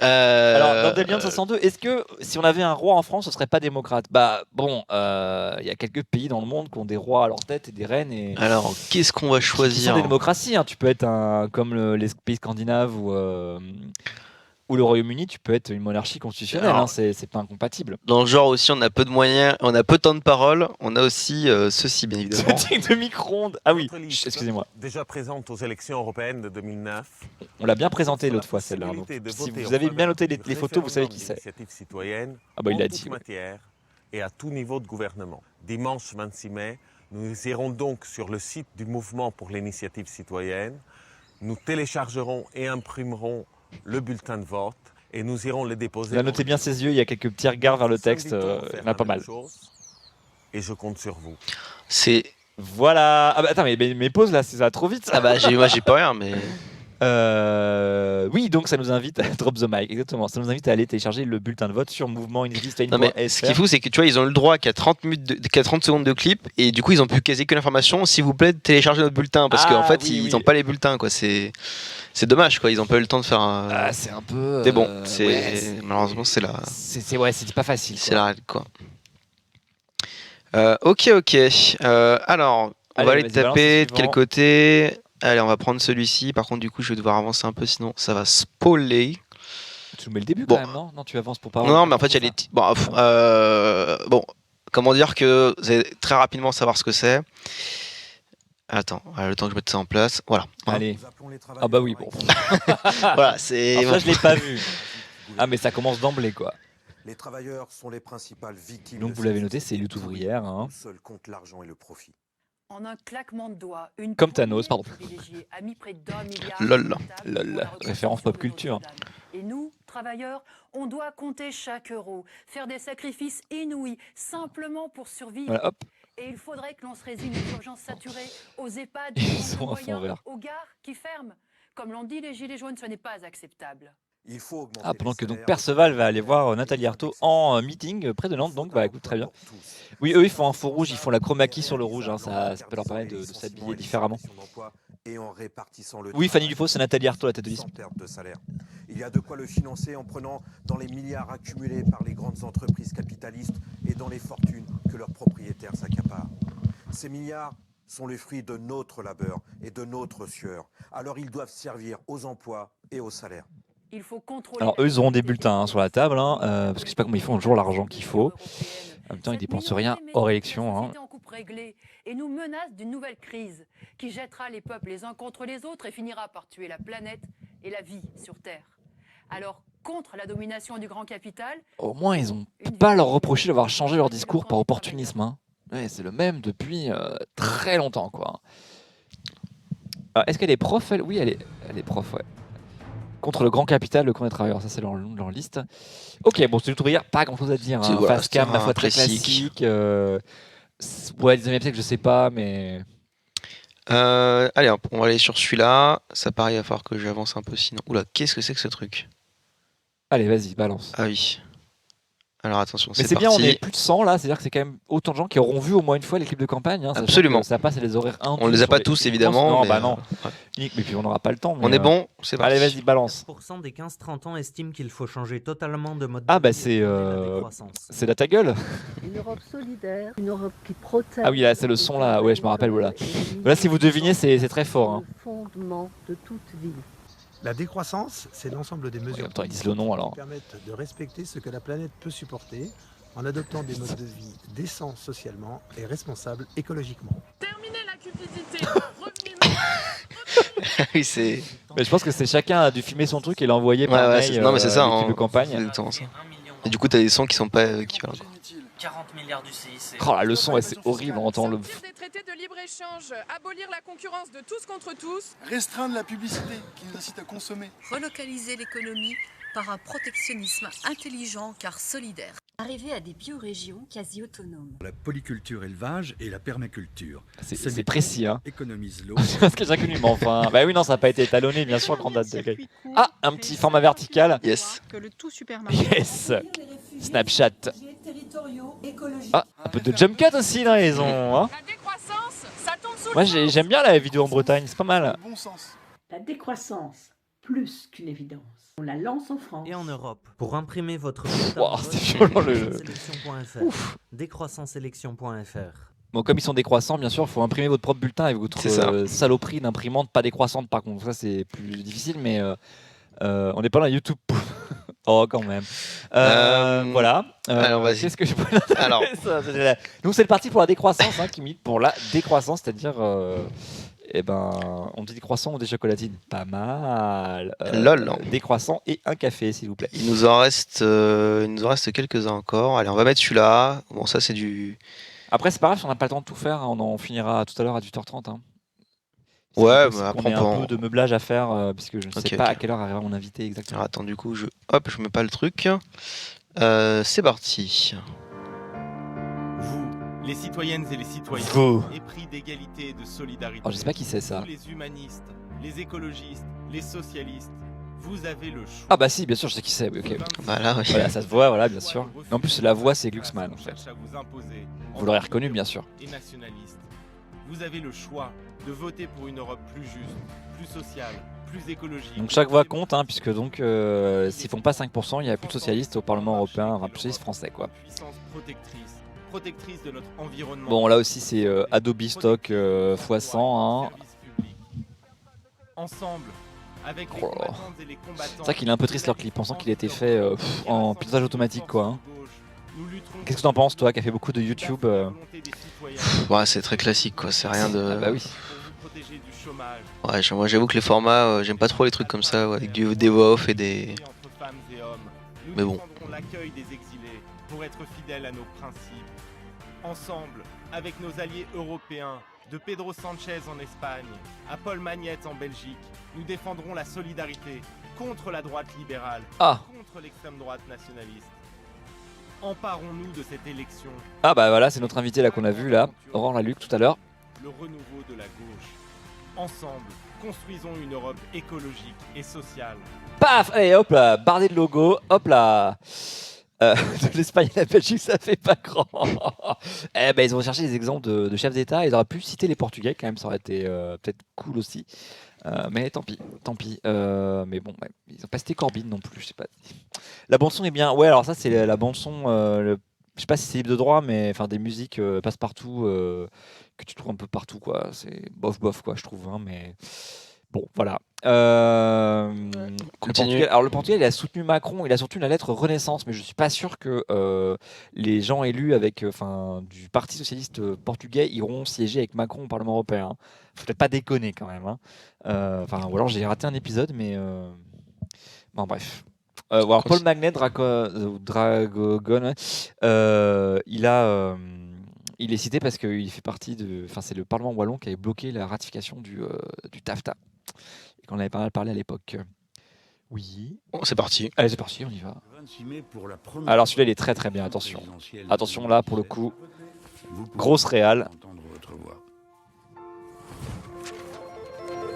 Alors dans Debian 62, est-ce que si on avait un roi en France, ce serait pas démocrate? Bah bon, il y a quelques pays dans le monde qui ont des rois à leur tête et des reines et. Alors qu'est-ce qu'on va Ce sont choisir? des démocraties, hein. Tu peux être comme les pays scandinaves ou le Royaume-Uni, tu peux être une monarchie constitutionnelle, Alors, hein. C'est pas incompatible. Dans le genre aussi, on a peu de moyens, on a peu de temps de parole, on a aussi ceci bien évidemment. Truc de micro-ondes. Ah oui, excusez-moi. Déjà présente aux élections européennes de 2009. On l'a bien présenté l'autre fois celle-là. Donc, si vous avez bien noté les photos, vous savez qui c'est. Citoyenne Ah bah il l'a en dit. toute ouais. matière et à tout niveau de gouvernement. Dimanche 26 mai, nous irons donc sur le site du mouvement pour l'initiative citoyenne. Nous téléchargerons et imprimerons le bulletin de vote et nous irons le déposer. Là, notez bien ses yeux, il y a quelques petits regards vers le texte, il y en a pas mal. Et je compte sur vous. C'est. Voilà. Ah bah attends, mais pause là, ça va trop vite. Ah bah moi j'ai pas rien, mais. Oui, donc ça nous invite à drop the mic, exactement. Ça nous invite à aller télécharger le bulletin de vote sur mouvement Non mais ce qui est fou, c'est que tu vois, ils ont le droit qu'à 30 secondes de clip et du coup ils ont pu caser que l'information. S'il vous plaît, téléchargez notre bulletin parce qu'en fait ils n'ont pas les bulletins quoi. C'est dommage quoi. Ils n'ont pas eu le temps de faire. C'est un peu. Mais bon, malheureusement c'est la. C'était pas facile. C'est la règle quoi. Ok. Alors on va aller taper de quel côté? Allez, on va prendre celui-ci. Par contre, du coup, je vais devoir avancer un peu, sinon ça va spoiler. Tu nous mets le début quand même, non? Non, tu avances pour pas. Non, mais en fait, il y a les. Bon, comment dire que vous allez très rapidement savoir ce que c'est. Attends, le temps que je mette ça en place. Voilà. Allez. Ah bah oui, bon. Voilà, c'est. Alors ça, je l'ai pas vu. Ah, mais ça commence d'emblée, quoi. Les travailleurs sont les principales victimes. Donc vous l'avez noté, c'est lutte ouvrière. Hein. Seul compte l'argent et le profit. En un claquement de doigts, une comme Thanos, pardon. a mis près d'1 milliard. Lol. Référence pop culture. Et nous, travailleurs, on doit compter chaque euro, faire des sacrifices inouïs, simplement pour survivre. Voilà, hop. Et il faudrait que l'on se résigne aux urgences saturées, aux EHPAD, sont à fond vert. aux gares qui ferment. Comme l'ont dit les Gilets jaunes, ce n'est pas acceptable. Il faut augmenter Ah, pendant que donc Perceval va aller voir Nathalie Arthaud en meeting près de Nantes, donc bah écoute, très bien. Oui, eux ils font un faux rouge, ils font la chroma key sur le rouge, hein, ça peut leur permettre de s'habiller différemment. Et en répartissant le oui, Fanny Dufaux, c'est Nathalie Arthaud, la tête de liste. De salaire. Il y a de quoi le financer en prenant dans les milliards accumulés par les grandes entreprises capitalistes et dans les fortunes que leurs propriétaires s'accaparent. Ces milliards sont le fruit de notre labeur et de notre sueur. Alors ils doivent servir aux emplois et aux salaires. Il faut contrôler. Alors eux ils auront des bulletins sur la table, hein, parce que je sais pas comment ils font toujours l'argent qu'il faut. En même temps ils dépensent rien hors élection. Hein. Et nous menace d'une nouvelle crise qui jettera les peuples les uns contre les autres et finira par tuer la planète et la vie sur Terre. Alors contre la domination du grand capital. Au moins ils ont pas leur reproché d'avoir changé leur discours par opportunisme. Hein. Ouais, c'est le même depuis très longtemps quoi. Alors, est-ce qu'elle est prof elle? Oui elle est prof ouais. contre le grand capital, le camp des travailleurs. Ça, c'est leur liste. Ok, bon, c'est lutte ouvrière, pas grand chose à dire. C'est- Hein. voilà, Face cam, c'était ma un foi, très classique. classique. Ouais, 19e siècle, je sais pas, mais. Allez, hop, on va aller sur celui-là. Ça paraît, il va falloir que j'avance un peu sinon. Oula, qu'est-ce que c'est que ce truc? Allez, vas-y, balance. Ah oui. Alors attention, Mais c'est bien, on est plus de 100 là, c'est-à-dire que c'est quand même autant de gens qui auront vu au moins une fois les clips de campagne. Hein, sachant Absolument. que ça passe à les horaires 1. On les a pas tous, évidemment, Non, mais, bah non. ouais. Mais puis on n'aura pas le temps. On mais, est bon, c'est parti. Allez, vas-y, balance. 4% des 15-30 ans estiment qu'il faut changer totalement de mode Ah, de bah vie c'est. et prôner la décroissance. C'est là ta gueule. Une Europe solidaire, une Europe qui protège. Ah oui, là, c'est le son là. Ouais, je me rappelle, voilà. Là, si vous devinez, c'est très fort. Hein. Le fondement de toute ville. La décroissance, c'est l'ensemble des mesures Attends, ils disent le nom alors. qui permettent de respecter ce que la planète peut supporter en adoptant des modes de vie décents socialement et responsables écologiquement. Terminez la cupidité. Oui, c'est. Mais je pense que c'est chacun a dû filmer son truc et l'envoyer Ouais, par ouais, mail. non, mais c'est ça. l'équipe hein. de campagne. C'est exactement ça. Et du coup, t'as des sons qui sont pas équivalents. quoi. 40 milliards du CIC. Oh la leçon, ouais, c'est horrible, on entend le. Sortir des traités de libre-échange, abolir la concurrence de tous contre tous. Restreindre la publicité qui nous incite à consommer. Relocaliser l'économie par un protectionnisme intelligent car solidaire. Arriver à des biorégions quasi autonomes. La polyculture élevage et la permaculture. C'est précis, hein. Économise l'eau. Parce que chacun lui mais enfin. Bah oui, non, ça n'a pas été étalonné, bien sûr, grande date de grille. Ah, un petit format vertical. Yes. Que le tout supermarché. Yes. Snapchat. Ah, un peu de jump cut aussi, là, ils ont. Hein. La décroissance, ça tombe sous Moi, le j'aime bien la vidéo en Bretagne, c'est pas mal. Bon sens. La décroissance, plus qu'une évidence. On la lance en France. Et en Europe, pour imprimer votre bulletin Wow, de vote, c'est violent, le- décroissanceélection.fr. Ouf. Décroissanceélection.fr. Bon, comme ils sont décroissants, bien sûr, il faut imprimer votre propre bulletin avec votre C'est ça. saloperie d'imprimante pas décroissante, par contre. Ça, c'est plus difficile, mais on n'est pas dans YouTube. Oh, quand même. Voilà. Alors, vas-y. Qu'est-ce que je peux Alors. Nous, c'est le parti pour la décroissance, hein, qui milite pour la décroissance, c'est-à-dire. Eh ben, on dit décroissant ou des chocolatines. Pas mal. Lol. Décroissant et un café, s'il vous plaît. Il nous en reste quelques-uns encore. Allez, on va mettre celui-là. Bon, ça, c'est du. Après, c'est pas grave si on n'a pas le temps de tout faire. Hein, on en finira tout à l'heure à 18h30. Hein. Ouais, C'est mais après, qu'on ait on peut un en- peu de meublage à faire, puisque je ne sais Ok, pas ok. à quelle heure arrivera mon invité exactement. Alors, attends, du coup, je mets pas le truc. C'est parti. Vous, les citoyennes et les citoyens, Vous. épris d'égalité et de solidarité. Oh, je sais pas qui c'est, ça. Vous, les humanistes, les écologistes, les socialistes, vous avez le choix. Ah bah si, bien sûr, je sais qui c'est. Oui, ok. Voilà, oui. Voilà, ça se voit, voilà, bien sûr. Et en plus, la voix, c'est Glucksmann, en fait. Cherche à vous imposer Vous l'aurez reconnu, bien sûr. et nationaliste. Vous avez le choix de voter pour une Europe plus juste, plus sociale, plus écologique. Donc chaque voix compte, hein, puisque donc s'ils font pas 5%, il n'y a plus de socialistes au Parlement européen, enfin plus de socialistes français, quoi. Puissance protectrice de notre environnement. Bon, là aussi, c'est Adobe Stock x100. Hein. Ensemble, avec les Oh là là. combattantes et les combattants. C'est vrai qu'il est un peu triste leur clip, pensant qu'il a été fait en pilotage automatique, quoi. Hein. Qu'est-ce que t'en penses, toi, qui a fait beaucoup de YouTube Ouais, c'est très classique, quoi. C'est rien de. Ah bah oui. Ouais, moi, j'avoue que les formats, j'aime pas trop les trucs comme ça, ouais, avec des voix off et des. Mais bon. Nous l'accueil des exilés pour être fidèles à nos principes. Ensemble, avec nos alliés européens, de Pedro Sanchez en Espagne à Paul Magnette en Belgique, nous défendrons la solidarité contre la droite libérale, contre l'extrême droite nationaliste. Emparons-nous de cette élection. Ah bah voilà, c'est notre invité là qu'on a vu là, Aurore Laluc tout à l'heure. Le renouveau de la gauche. Ensemble, construisons une Europe écologique et sociale. Paf! Allez hop là, bardé de logo, hop là. De l'Espagne et la Belgique, ça fait pas grand. Eh ben ils ont recherché des exemples de chefs d'État. Ils auraient pu citer les Portugais quand même, ça aurait été peut-être cool aussi. Mais tant pis, tant pis. Mais bon, ouais, ils ont pas cité Corbyn non plus, je sais pas. La bande son est bien. Ouais, alors ça c'est la bande son. Je sais pas si c'est libre de droit, mais enfin des musiques passe-partout que tu trouves un peu partout, quoi. C'est bof, quoi, je trouve. Hein, mais bon, voilà. Le Portugal, alors le Portugal, il a soutenu Macron, il a soutenu la lettre Renaissance, mais je suis pas sûr que les gens élus avec, du Parti socialiste portugais iront siéger avec Macron au Parlement européen. Hein. Faut peut-être pas déconner quand même. Hein. Ou alors j'ai raté un épisode, mais bon bref. Alors, Paul Magnet Dragogon, il est cité parce qu'il fait partie de. Enfin, c'est le Parlement wallon qui avait bloqué la ratification du TAFTA. Et qu'on avait pas mal parlé à l'époque. Oui. Bon, c'est parti. Allez, c'est parti, on y va. Alors celui-là, il est très très bien, attention. Attention là, pour le coup. Grosse réal.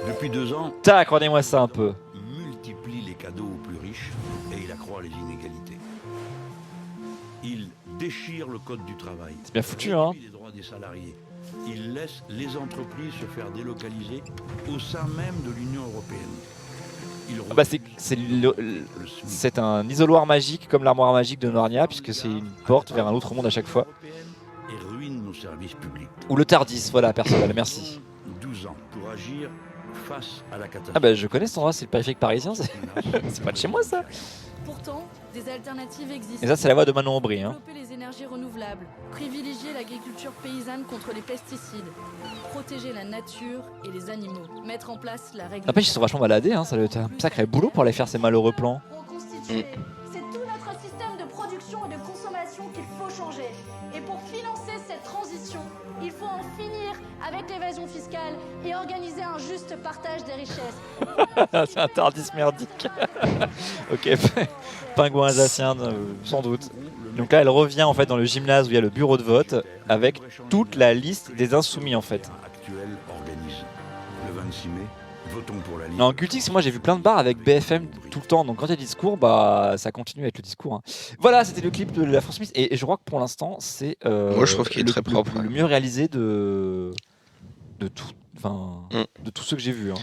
Depuis 2 ans, tac, regardez-moi ça un peu. il multiplie les cadeaux aux plus riches et il accroît les inégalités. Il déchire le code du travail. C'est bien foutu, hein. Les droits des salariés. Il laisse les entreprises se faire délocaliser au sein même de l'Union européenne. Ah bah c'est un isoloir magique comme l'armoire magique de Narnia, puisque c'est une porte vers un autre monde à chaque fois. Et ruine nos services publics. Ou le Tardis, voilà, Perceval, merci. 12 ans pour agir face à la catastrophe. Ah bah je connais cet endroit, c'est le périphérique parisien, c'est pas de chez moi ça. Pourtant, des alternatives existent. Et ça c'est la voix de Manon Aubry. Hein. Développer les énergies renouvelables, privilégier l'agriculture paysanne contre les pesticides, protéger la nature et les animaux, mettre en place la règle. Après ils sont vachement baladés, hein, ça doit être un sacré boulot pour aller faire ces malheureux plans. C'est tout notre système de production et de consommation qu'il faut changer. Et pour financer cette transition, il faut en finir avec l'évasion fiscale et organiser un juste partage des richesses. C'est un Tardis merdique. Ok, pingouin alsacien, sans doute. Donc là, elle revient en fait dans le gymnase où il y a le bureau de vote avec toute la liste des insoumis en fait. Actuel organise. Le 26 mai, votons pour la liste. En Gultix, moi j'ai vu plein de bars avec BFM tout le temps, donc quand il y a discours, bah ça continue avec le discours. Hein. Voilà, c'était le clip de la France Smith et je crois que pour l'instant c'est moi je trouve qu'il est très propre. Le mieux réalisé de tout, enfin de tous ceux que j'ai vus. Hein.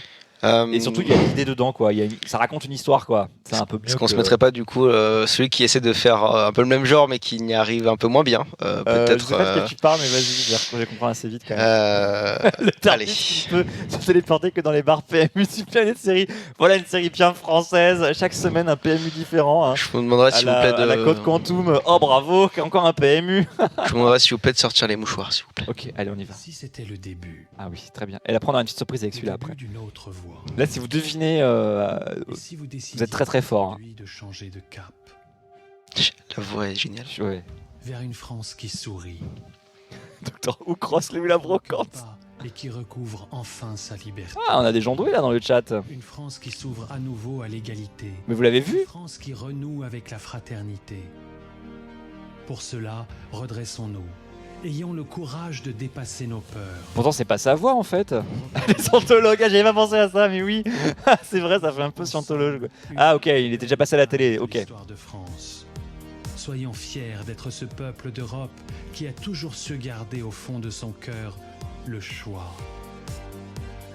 Et surtout il y a l'idée dedans quoi, ça raconte une histoire quoi. C'est un peu mieux. Est-ce qu'on se mettrait pas du coup celui qui essaie de faire un peu le même genre mais qui n'y arrive un peu moins bien peut-être. Je sais pas de quoi tu parles mais vas-y, j'ai compris assez vite quand même. Le Tardis qui peut se téléporter que dans les bars PMU, super une série. Voilà une série bien française, chaque semaine un PMU différent. Hein. Je vous demanderai s'il vous plaît à la Côte Quantum, oh bravo, encore un PMU. Je vous demanderai s'il vous plaît de sortir les mouchoirs s'il vous plaît. Ok, allez on y va. Si c'était le début. Ah oui, très bien. Et après on a une petite surprise avec celui-là après. D'une autre voie. Là, si vous devinez, si vous êtes très très fort. Hein. De changer de cap. La voix est géniale. Ouais. Vers une France qui sourit. Docteur Houkros, la brocante. Et qui recouvre enfin sa liberté. Ah, on a des gens doués là dans le chat. Une France qui s'ouvre à nouveau à l'égalité. Mais vous l'avez vu ? Une France qui renoue avec la fraternité. Pour cela, redressons-nous. Ayons le courage de dépasser nos peurs. Pourtant, c'est pas sa voix en fait. Les scientologues, j'avais pas pensé à ça, mais oui. C'est vrai, ça fait un peu scientologue. Ah, ok, il était déjà passé à la télé. Ok. L'histoire de France. Soyons fiers d'être ce peuple d'Europe qui a toujours su garder au fond de son cœur le choix.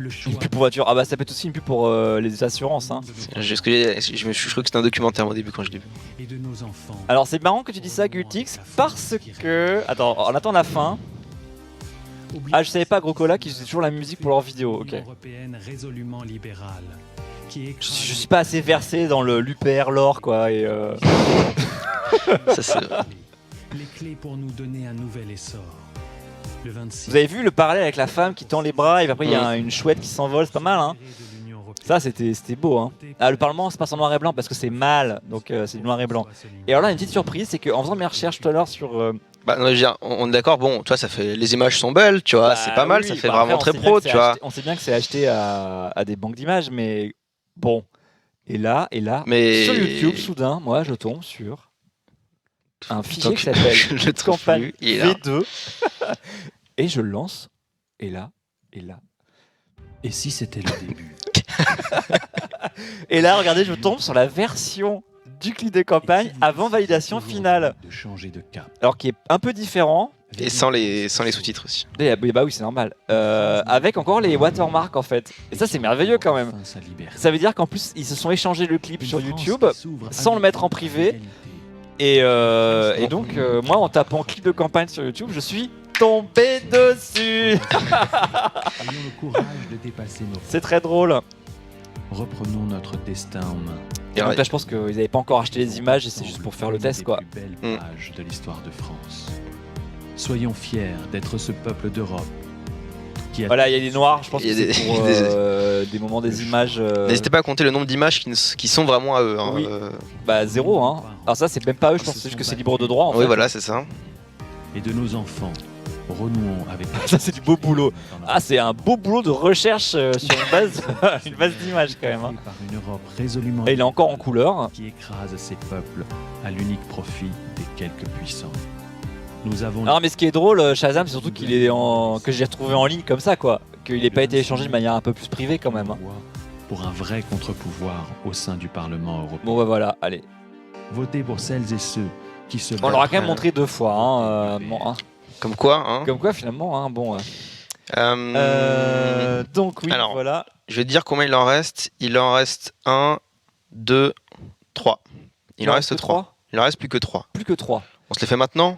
Le choix. Une pub pour voiture. Ah bah ça peut être aussi une pub pour les assurances. Hein. Je crois que c'était un documentaire au début quand je l'ai vu. Et de nos enfants. Alors c'est marrant que tu dis ça, Gultix, parce que... Attends, on attend la fin. Ah, je savais pas, Grocola, qu'ils faisaient toujours la musique pour leurs vidéos. Ok. Résolument libérale, qui je suis pas assez versé dans le l'UPR lore quoi. Et ça, c'est... Les clés pour nous donner un nouvel essor. Le 26. Vous avez vu le parallèle avec la femme qui tend les bras et après il y a une chouette qui s'envole, c'est pas mal hein. Ça c'était beau hein. Ah, le Parlement se passe en noir et blanc parce que c'est mal, donc c'est du noir et blanc. Et alors là une petite surprise, c'est qu'en faisant mes recherches tout à l'heure sur... Bah non, je veux dire, on est d'accord, bon, tu vois, ça fait, les images sont belles, tu vois, c'est pas mal, ça fait vraiment très pro, tu vois. On sait bien que c'est acheté à des banques d'images, mais bon. Et là, sur YouTube, soudain, moi je tombe sur un fichier qui s'appelle campagne V2 et je le lance et là. Et si c'était le début. Et là, regardez, je tombe sur la version du clip de campagne avant validation finale. De changer de cap. Alors qui est un peu différent. Et sans les sous-titres aussi. Et bah oui, c'est normal. Avec encore les watermarks en fait. Et ça c'est merveilleux quand même. Ça veut dire qu'en plus ils se sont échangés le clip sur YouTube sans le mettre en privé. Et donc moi en tapant clip de campagne sur YouTube, je suis tombé dessus. Ayons le courage de dépasser nos... C'est très drôle. Reprenons notre destin en main. Et donc là je pense qu'ils n'avaient pas encore acheté les images et c'est juste pour faire le test quoi. Les plus belles pages de l'histoire de France. Soyons fiers d'être ce peuple d'Europe. Voilà, il y a des noirs, je pense que c'est pour des moments des images. N'hésitez pas à compter le nombre d'images qui sont vraiment à eux. Hein, oui. Bah 0 hein. Alors ça c'est même pas eux, je pense que c'est juste que c'est libre de droit en fait. Oui voilà, c'est ça. Et de nos enfants. renouons avec... Ça, c'est du beau boulot. Ah, c'est un beau boulot de recherche sur une base d'image quand même. Hein. Par une Europe résolument... Et il est encore en couleur. Qui écrase ces peuples à l'unique profit des quelques puissants. Nous avons... Non, mais ce qui est drôle, Shazam, c'est surtout qu'il est que j'ai retrouvé en ligne comme ça, quoi. Qu'il n'ait pas été échangé de manière un peu plus privée quand même. Hein. Pour un vrai contre-pouvoir au sein du Parlement européen. Bon, bah voilà, allez. Votez pour celles et ceux qui se... On l'aura quand même montré 2 fois. Hein, bon, hein. Comme quoi, hein. Comme quoi, finalement, hein, bon. Donc, oui, alors, voilà. Je vais te dire combien il en reste. Il en reste 1, 2, 3. Il en reste 3. Il en reste plus que 3. Plus que 3. On se les fait maintenant?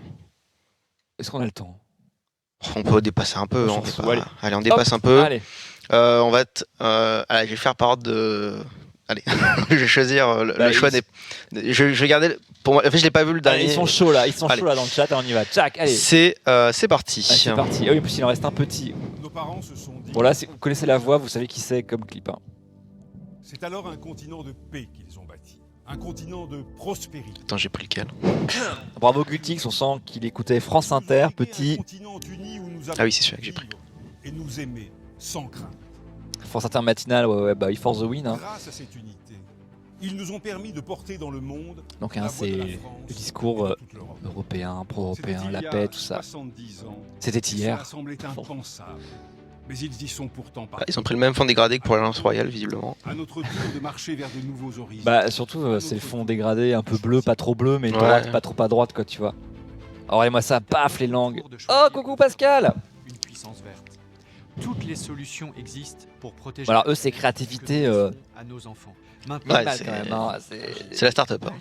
Est-ce qu'on a le temps? On peut dépasser un peu. Hein, allez, on dépasse un Hop, peu. Allez. On va être. Allez, je vais faire par ordre de. Allez, je vais choisir le choix des. Je vais garder. Pour moi, en fait, je l'ai pas vu le dernier. Allez, ils sont chauds là, chauds là dans le chat. On y va. Tchac, allez. C'est parti. Allez, c'est parti. Ah oui, en plus il en reste un petit. Nos parents se sont dit. Bon là, si vous connaissez la voix, vous savez qui c'est comme clip. Hein. C'est alors un continent de paix qu'ils ont bâti, un continent de prospérité. Attends, j'ai pris lequel? Bravo Gutix, on sent qu'il écoutait France Inter, petit. Ah oui, c'est celui que j'ai pris. Et nous aimer sans crainte. France Inter matinale, ouais, bah For the Win. Hein. Grâce à cette unité, ils nous ont permis de porter dans le monde. Donc hein, c'est le discours européen, pro-européen, la paix, tout ça. C'était hier. Mais ils y sont pourtant pas. Ils ont pris le même fond dégradé que pour l'Alliance Royale, visiblement. À notre tour de marcher vers de nouveaux horizons. Bah surtout, c'est le fond dégradé, un peu bleu, pas trop bleu, mais droite, pas trop à droite, quoi, tu vois. Alors regardez-moi ça, paf les langues. Oh, coucou Pascal. Une puissance verte. Toutes les solutions existent pour protéger. Alors eux, c'est créativité. À nos enfants. Ouais, c'est la start-up. Hein.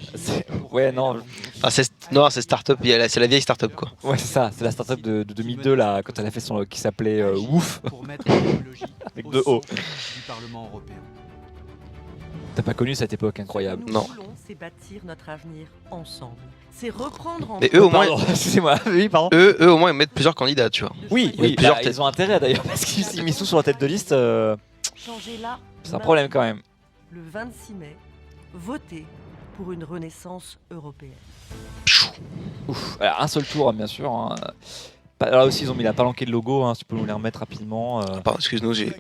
Ouais, non. Enfin, c'est start-up, c'est la vieille start-up quoi. Ouais, c'est ça, c'est la start-up de 2002 là, quand elle a fait son qui s'appelait Wouf. Avec 2 O. Du Parlement européen. T'as pas connu cette époque incroyable? Non. C'est bâtir notre avenir ensemble. C'est reprendre en. Mais eux au moins, excusez-moi, oui, pardon. Eux au moins ils mettent plusieurs candidats, tu vois. Oui, ils ont intérêt d'ailleurs parce qu'ils s'y mis tout sur la tête de liste. C'est un problème quand même. Le 26 mai, votez pour une renaissance européenne. Ouf, alors, un seul tour, bien sûr. Hein. Là aussi, ils ont mis la palanquée de logo, hein, si tu peux nous les remettre rapidement. Pardon, excuse-nous, j'ai.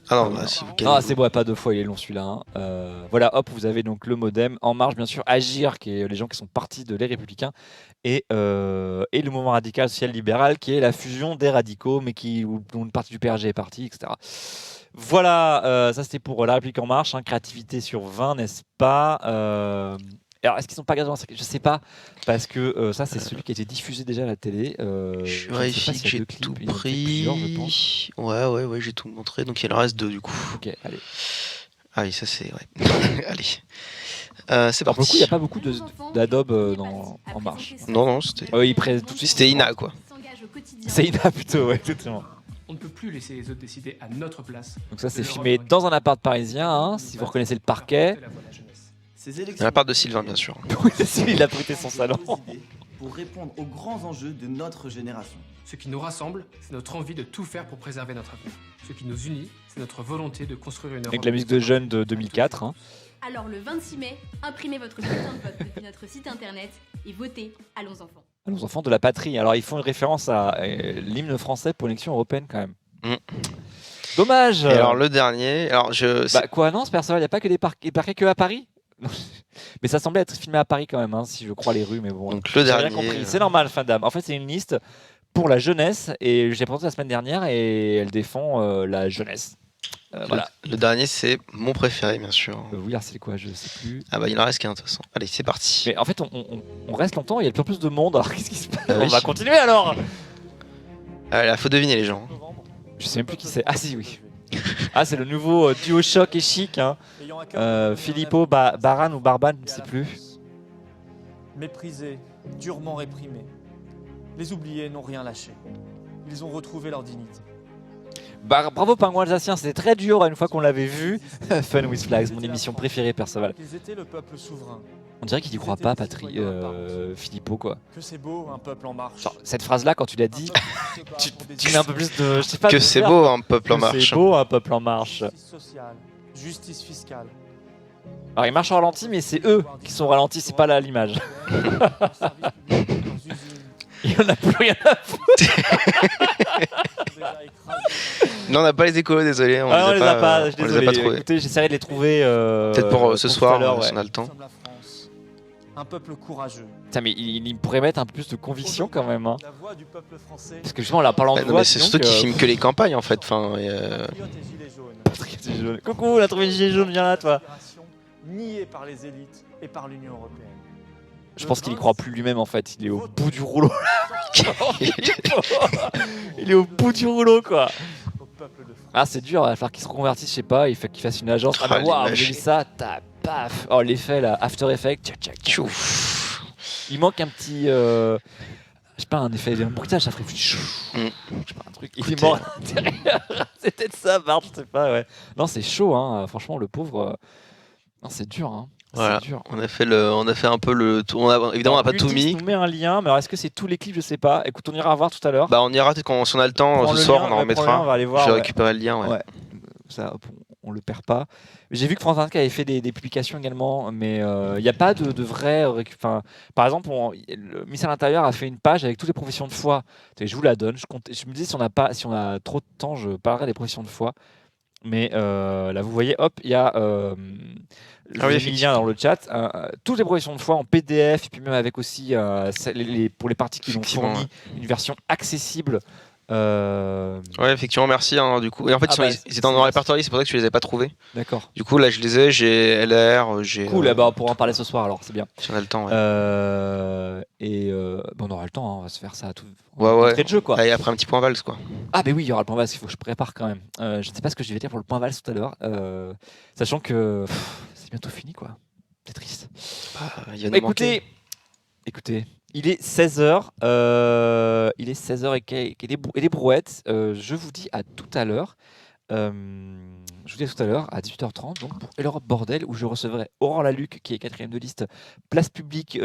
Ah non, bah, si vous c'est bon, pas 2 fois, il est long celui-là. Hein. Voilà, hop, vous avez donc le modem. En marche, bien sûr, Agir, qui est les gens qui sont partis de Les Républicains, et le mouvement radical social-libéral, qui est la fusion des radicaux, mais dont une partie du PRG est partie, etc. Voilà, ça c'était pour La République En Marche, hein, créativité sur 20, n'est-ce pas? Alors, est-ce qu'ils sont pas gazés dans la... Je sais pas, parce que ça, c'est celui qui a été diffusé déjà à la télé. Je vérifie que j'ai tout pris. Ouais, j'ai tout montré, donc il en reste 2 du coup. Ok, allez. Ah oui, ça c'est... Ouais. Allez. C'est parti. Pour le coup, il n'y a pas beaucoup d'Adobe En Marche. Non, c'était... Oui, tout de suite. C'était Ina, quoi. C'est Ina plutôt, ouais, exactement. On ne peut plus laisser les autres décider à notre place. Donc ça, c'est filmé dans un appart parisien, hein, si vous reconnaissez le parquet. Un appart de Sylvain, bien sûr. Oui, il a prêté son salon. Pour répondre aux grands enjeux de notre génération. Ce qui nous rassemble, c'est notre envie de tout faire pour préserver notre avenir. Ce qui nous unit, c'est notre volonté de construire une Europe... Avec la musique de Jeunes de 2004. Hein. Alors le 26 mai, imprimez votre bulletin de vote depuis notre site internet et votez Allons enfants. Allons enfants de la patrie. Alors ils font une référence à l'hymne français pour l'élection européenne quand même. Dommage. Et alors le dernier, quoi, non, Perceval, il n'y a pas que des parquets que à Paris? Mais ça semblait être filmé à Paris quand même, hein, si je crois les rues, mais bon. Donc le dernier, rien compris. C'est normal, fin d'âme. En fait, c'est une liste pour la jeunesse et je l'ai présentée la semaine dernière et elle défend la jeunesse. Voilà. Le dernier, c'est mon préféré, bien sûr. Oui, alors c'est quoi? Je sais plus. Ah bah il en reste qu'un de toute façon. Allez, c'est parti. Mais en fait, on reste longtemps, il y a de plus en plus de monde. Alors qu'est-ce qui se passe? On va continuer alors. Là, faut deviner les gens. Je sais même plus qui c'est. Ah si, oui. Ah, c'est le nouveau duo Choc et Chic. Hein. Filippo, Baran ou Barban, je ne sais plus. Méprisés, durement réprimés. Les oubliés n'ont rien lâché. Ils ont retrouvé leur dignité. Bravo Pingouin Alsacien, c'était très dur une fois qu'on l'avait vu. Fun with Flags, mon émission préférée, Perceval. Ils étaient le peuple souverain. On dirait qu'il y croit pas, Filippo, quoi. Que c'est beau, un peuple en marche. Genre, cette phrase-là, quand tu l'as dit, tu mets un peu plus de... Je sais pas, que c'est beau, un peuple en marche. C'est beau, un peuple en marche. Justice sociale, justice fiscale. Alors, ils marchent au ralenti, mais c'est eux qui sont ralentis, c'est pas là l'image. Il en a plus rien à foutre. Non, on n'a pas les échos, désolé. On les a pas, on les a désolé. pas trouvés. Écoutez, j'essaierai de les trouver. Peut-être pour ce soir, l'heure, si on a le temps. Un peuple courageux. Putain, mais il pourrait mettre un peu plus de conviction quand même. Hein. La voix du peuple français. Parce que justement, là, parlant de Non, voix, mais c'est surtout qu'ils filment que les campagnes en fait. Enfin, Patriote et gilet jaune. Coucou, on a trouvé le gilet jaune, viens là, toi. Nié par les élites et par l'Union européenne. Je pense qu'il y croit plus lui-même en fait. Il est au bout du rouleau. Il est au bout du rouleau, quoi. Ah, c'est dur, il va falloir qu'il se reconvertisse, je sais pas, qu'il fasse une agence. Ah, bah, waouh, vous avez vu ça, paf. Oh, l'effet là, After Effects, il manque un petit. Je sais pas, un effet, un bruitage, ça ferait. Je sais pas, un truc. Il est mort à l'intérieur. C'est peut-être ça, Bart, je sais pas, ouais. Non, c'est chaud, hein, franchement, le pauvre. Non, c'est dur, hein. Voilà, on a fait un peu le tour. Évidemment, on n'a pas tout mis. On met un lien, mais alors est-ce que c'est tous les clips? Je sais pas. Écoute, on ira voir tout à l'heure. Bah, on ira quand si on a le temps ce soir, on en remettra. On va aller voir. Je vais récupérer le lien. Ouais. Ça, on le perd pas. J'ai vu que France 24 avait fait des publications également, mais il n'y a pas de vrai. Par exemple, le ministère de l'Intérieur a fait une page avec toutes les professions de foi. Je vous la donne. Je me dis si on a trop de temps, je parlerai des professions de foi. Mais là, vous voyez, hop, il y a je vous ai mis le lien dans le chat. Toutes les professions de foi en PDF, et puis même avec aussi, pour les parties qui l'ont fourni, une version accessible. Ouais, effectivement, merci. Hein, du coup. Et en fait, ils étaient dans le répertoire, c'est pour ça que tu les avais pas trouvés. D'accord. Du coup, là, je les ai. J'ai LR, j'ai. Cool, bah, on pourra en parler ce soir alors, c'est bien. Si on a le temps. Ouais. Bon, on aura le temps, hein, on va se faire ça à tout. Ouais. De jeu, quoi. Et après un petit point valse, quoi. Ah, mais oui, il y aura le point valse, il faut que je prépare quand même. Je ne sais pas ce que je vais dire pour le point valse tout à l'heure, sachant que c'est bientôt fini, quoi. C'est triste. Écoutez. Il est 16h, il est 16h et des brouettes. Je vous dis à tout à l'heure. À 18h30, donc pour l'Europe Bordel, où je recevrai Aurore Laluc, qui est 4ème de liste, place publique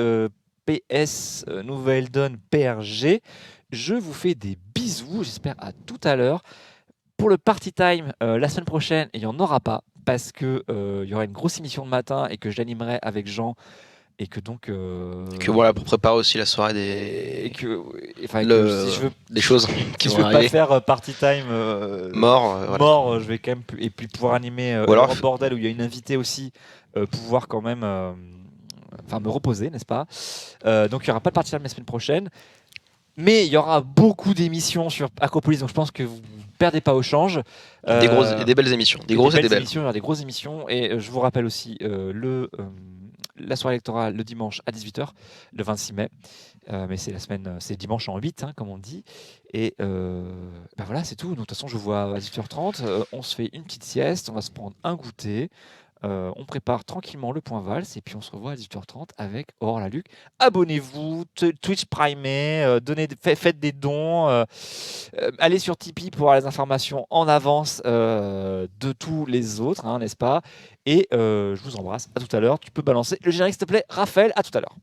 PS, Nouvelle Donne, PRG. Je vous fais des bisous, j'espère à tout à l'heure. Pour le Party Time, la semaine prochaine, il n'y en aura pas, parce qu'il y aura une grosse émission de matin et que je l'animerai avec Jean. Et que donc. Que voilà, pour préparer aussi la soirée des. Si je veux, des choses qui vont arriver. Si je veux pas faire party time mort, je vais quand même. Et puis pouvoir animer alors, Bordel où il y a une invitée aussi, pouvoir quand même. Me reposer, n'est-ce pas? Donc il n'y aura pas de party time la semaine prochaine. Mais il y aura beaucoup d'émissions sur Acropolis, donc je pense que vous ne perdez pas au change. Des belles émissions. Des grosses et des belles. Il y aura des grosses émissions. Et je vous rappelle aussi la soirée électorale le dimanche à 18h, le 26 mai. Mais c'est la semaine, c'est dimanche en 8, comme on dit. Et voilà, c'est tout. Donc, de toute façon, je vous vois à 18h30. On se fait une petite sieste, on va se prendre un goûter. On prépare tranquillement le point valse et puis on se revoit à 18h30 avec Aurore Laluc. Abonnez-vous, Twitch primez, faites des dons, allez sur Tipeee pour avoir les informations en avance de tous les autres, n'est-ce pas? Et je vous embrasse, à tout à l'heure. Tu peux balancer le générique s'il te plaît, Raphaël, à tout à l'heure.